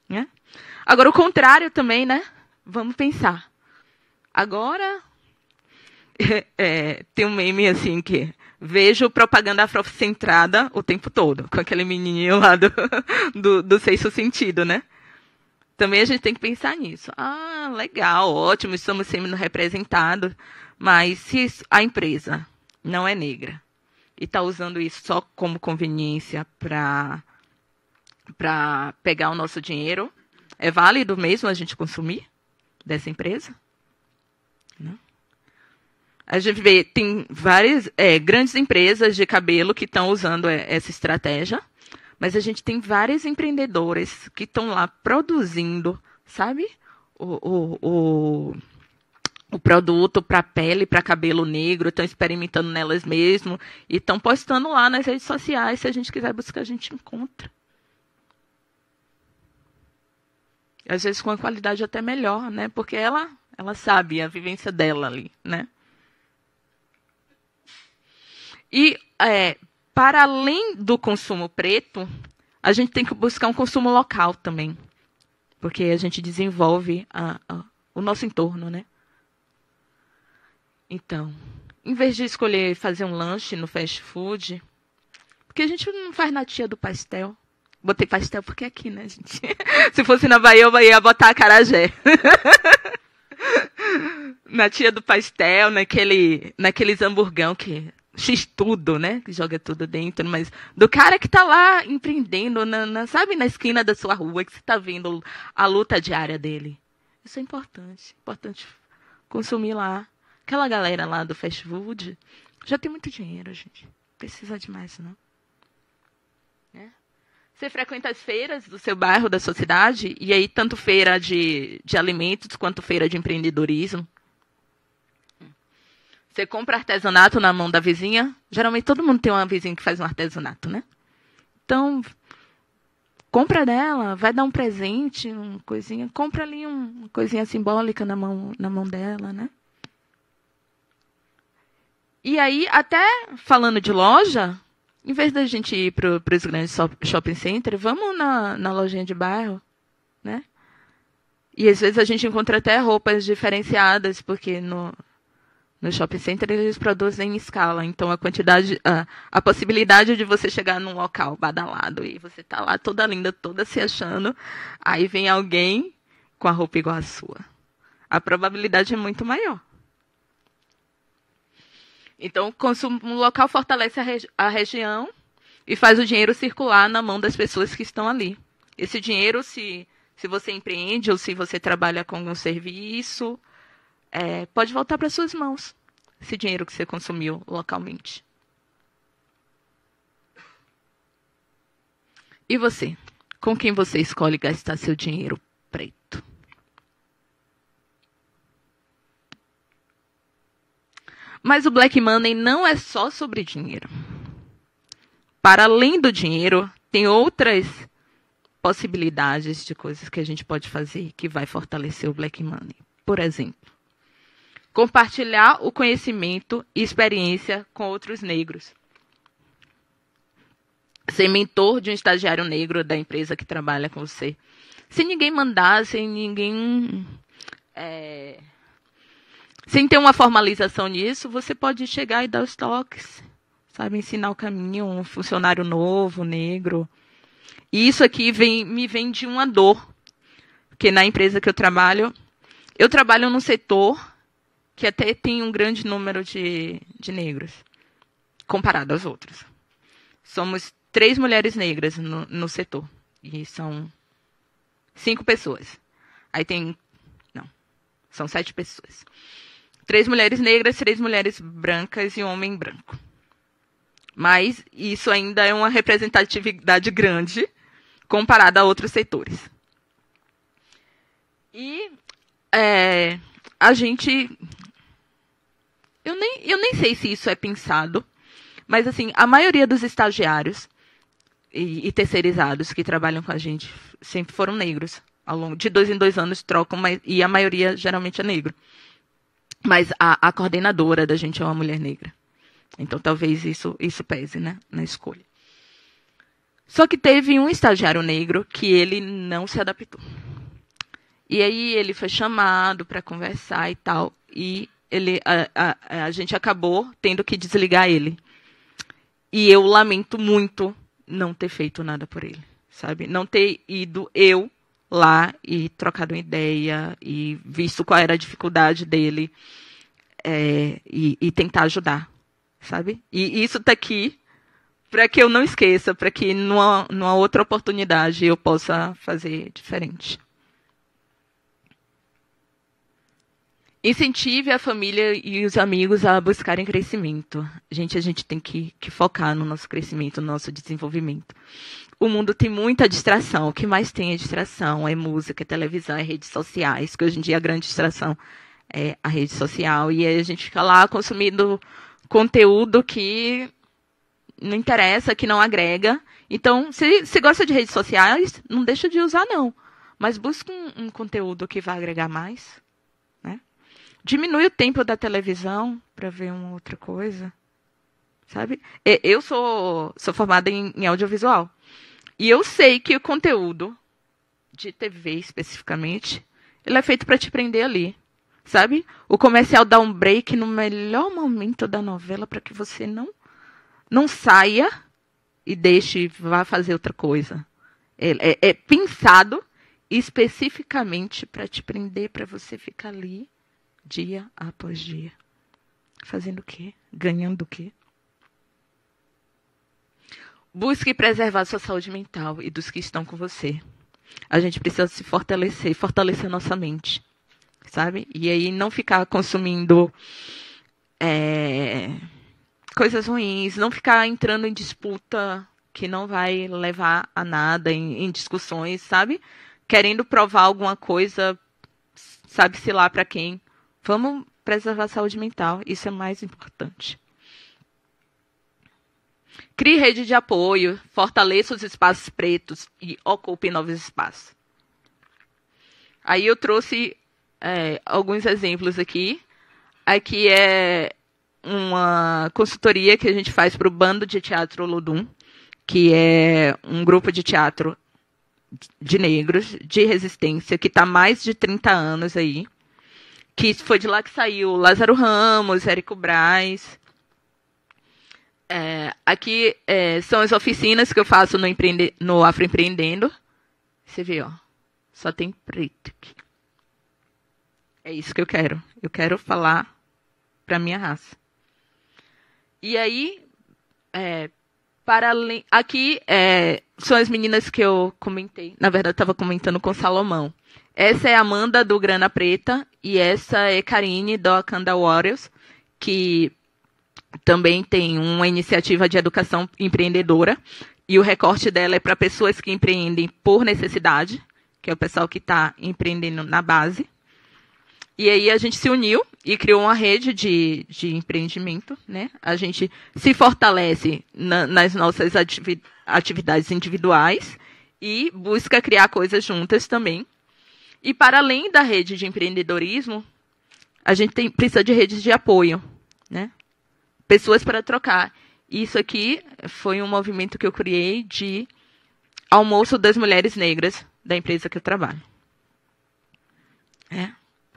Né? Agora, o contrário também, né? Vamos pensar. Agora, tem um meme assim que vejo propaganda afrocentrada o tempo todo, com aquele menininho lá do sexto sentido, né? Também a gente tem que pensar nisso. Legal, ótimo, estamos sendo representados, mas se a empresa não é negra e está usando isso só como conveniência para pegar o nosso dinheiro, é válido mesmo a gente consumir dessa empresa? Não. A gente vê, tem várias grandes empresas de cabelo que estão usando essa estratégia, mas a gente tem vários empreendedores que estão lá produzindo, sabe? o produto para pele, para cabelo negro, estão experimentando nelas mesmo e estão postando lá nas redes sociais. Se a gente quiser buscar, a gente encontra. Às vezes com a qualidade até melhor, né? Porque ela sabe a vivência dela ali, né? E para além do consumo preto, a gente tem que buscar um consumo local também, porque a gente desenvolve o nosso entorno, né? Então, em vez de escolher fazer um lanche no fast food, porque a gente não faz na tia do pastel. Botei pastel porque é aqui, né, gente? Se fosse na Bahia, eu ia botar acarajé. Na tia do pastel, naqueles hamburgão que x-tudo, né? Que joga tudo dentro, mas do cara que tá lá empreendendo, sabe, na esquina da sua rua, que você tá vendo a luta diária dele. Isso é importante. Importante consumir lá. Aquela galera lá do fast food já tem muito dinheiro, gente. Precisa de mais, não. Você frequenta as feiras do seu bairro, da sua cidade, e aí tanto feira de alimentos quanto feira de empreendedorismo. Você compra artesanato na mão da vizinha. Geralmente todo mundo tem uma vizinha que faz um artesanato, né? Então, compra dela, vai dar um presente, uma coisinha. Compra ali uma coisinha simbólica na mão dela, né? E aí, até falando de loja, em vez da gente ir para os grandes shopping centers, vamos na lojinha de bairro, né? E às vezes a gente encontra até roupas diferenciadas, porque no shopping center eles produzem em escala. Então a possibilidade de você chegar num local badalado e você tá lá toda linda, toda se achando, aí vem alguém com a roupa igual a sua. A probabilidade é muito maior. Então, o consumo local fortalece a região e faz o dinheiro circular na mão das pessoas que estão ali. Esse dinheiro, se você empreende ou se você trabalha com um serviço, pode voltar para suas mãos, esse dinheiro que você consumiu localmente. E você? Com quem você escolhe gastar seu dinheiro preto? Mas o Black Money não é só sobre dinheiro. Para além do dinheiro, tem outras possibilidades de coisas que a gente pode fazer que vai fortalecer o Black Money. Por exemplo, compartilhar o conhecimento e experiência com outros negros. Ser mentor de um estagiário negro da empresa que trabalha com você. Sem ninguém mandar, sem ninguém... Sem ter uma formalização nisso, você pode chegar e dar os toques, sabe? Ensinar o caminho, um funcionário novo, negro. E isso aqui me vem de uma dor. Porque na empresa que eu trabalho num setor que até tem um grande número de negros, comparado aos outros. Somos 3 mulheres negras no setor. E são 5 pessoas. São 7 pessoas. 3 mulheres negras, 3 mulheres brancas e um homem branco. Mas isso ainda é uma representatividade grande comparada a outros setores. E a gente... Eu nem sei se isso é pensado, mas assim, a maioria dos estagiários e terceirizados que trabalham com a gente sempre foram negros. Ao longo de 2 em 2 anos trocam, e a maioria geralmente é negro. Mas a coordenadora da gente é uma mulher negra. Então, talvez isso pese, né, na escolha. Só que teve um estagiário negro que ele não se adaptou. E aí ele foi chamado para conversar e tal. E a gente acabou tendo que desligar ele. E eu lamento muito não ter feito nada por ele, sabe? Não ter ido eu lá e trocado uma ideia e visto qual era a dificuldade dele e tentar ajudar, sabe? E isso está aqui para que eu não esqueça, para que numa outra oportunidade eu possa fazer diferente. Incentive a família e os amigos a buscarem crescimento. A gente tem que focar no nosso crescimento, no nosso desenvolvimento. O mundo tem muita distração. O que mais tem é distração. É música, é televisão, é redes sociais. Que hoje em dia a grande distração é a rede social. E aí a gente fica lá consumindo conteúdo que não interessa, que não agrega. Então, se gosta de redes sociais, não deixa de usar, não. Mas busca um conteúdo que vai agregar mais. Né? Diminui o tempo da televisão para ver uma outra coisa. Sabe? Eu sou formada em audiovisual. E eu sei que o conteúdo de TV, especificamente, ele é feito para te prender ali. Sabe? O comercial dá um break no melhor momento da novela para que você não saia e vá fazer outra coisa. É pensado especificamente para te prender, para você ficar ali dia após dia. Fazendo o quê? Ganhando o quê? Busque preservar sua saúde mental e dos que estão com você. A gente precisa se fortalecer a nossa mente. Sabe? E aí não ficar consumindo coisas ruins, não ficar entrando em disputa que não vai levar a nada, em discussões, sabe? Querendo provar alguma coisa, sabe-se lá para quem. Vamos preservar a saúde mental, isso é mais importante. Crie rede de apoio, fortaleça os espaços pretos e ocupe novos espaços. Aí eu trouxe alguns exemplos aqui. Aqui é uma consultoria que a gente faz para o Bando de Teatro Olodum, que é um grupo de teatro de negros, de resistência, que está há mais de 30 anos aí. Que foi de lá que saiu Lázaro Ramos, Érico Braz. Aqui são as oficinas que eu faço no Afroempreendendo. Você vê, ó, só tem preto aqui. É isso que eu quero. Eu quero falar para a minha raça. E aí, para além, aqui são as meninas que eu comentei. Na verdade, eu estava comentando com Salomão. Essa é a Amanda, do Grana Preta, e essa é Karine, do Wakanda Warriors, que também tem uma iniciativa de educação empreendedora. E o recorte dela é para pessoas que empreendem por necessidade, que é o pessoal que está empreendendo na base. E aí a gente se uniu e criou uma rede de empreendimento, né? A gente se fortalece nas nossas atividades individuais e busca criar coisas juntas também. E para além da rede de empreendedorismo, a gente precisa de redes de apoio, né? Pessoas para trocar. Isso aqui foi um movimento que eu criei de almoço das mulheres negras da empresa que eu trabalho.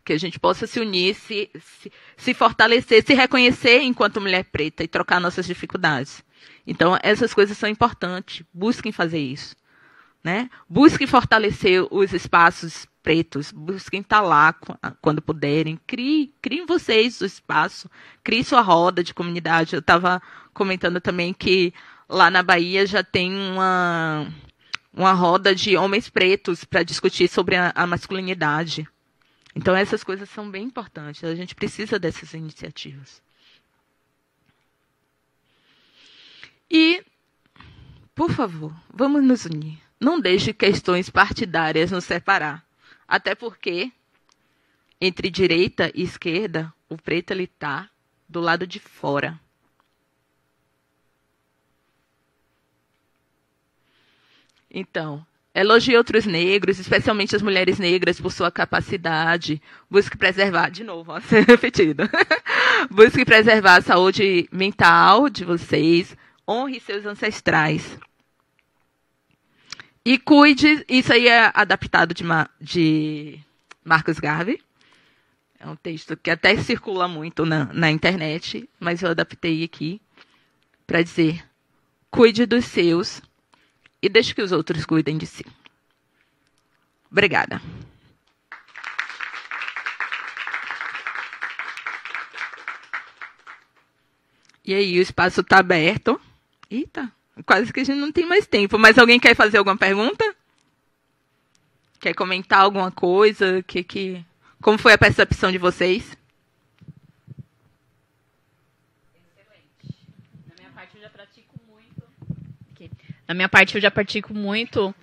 Que a gente possa se unir, se fortalecer, se reconhecer enquanto mulher preta e trocar nossas dificuldades. Então, essas coisas são importantes. Busquem fazer isso. Né? Busquem fortalecer os espaços pretos. Busquem estar lá quando puderem. Criem vocês o espaço. Criem sua roda de comunidade. Eu estava comentando também que lá na Bahia já tem uma roda de homens pretos para discutir sobre a masculinidade. Então, essas coisas são bem importantes. A gente precisa dessas iniciativas. E, por favor, vamos nos unir. Não deixe questões partidárias nos separar. Até porque, entre direita e esquerda, o preto está do lado de fora. Então, elogie outros negros, especialmente as mulheres negras, por sua capacidade. Busque preservar, de novo, ó, ser repetido. Busque preservar a saúde mental de vocês. Honre seus ancestrais. E cuide, isso aí é adaptado de Marcus Garvey. É um texto que até circula muito na internet, mas eu adaptei aqui para dizer: cuide dos seus e deixe que os outros cuidem de si. Obrigada. E aí, o espaço está aberto. Eita, quase que a gente não tem mais tempo. Mas alguém quer fazer alguma pergunta? Quer comentar alguma coisa? Como foi a percepção de vocês? parte, eu já pratico muito. Na minha parte, eu já pratico muito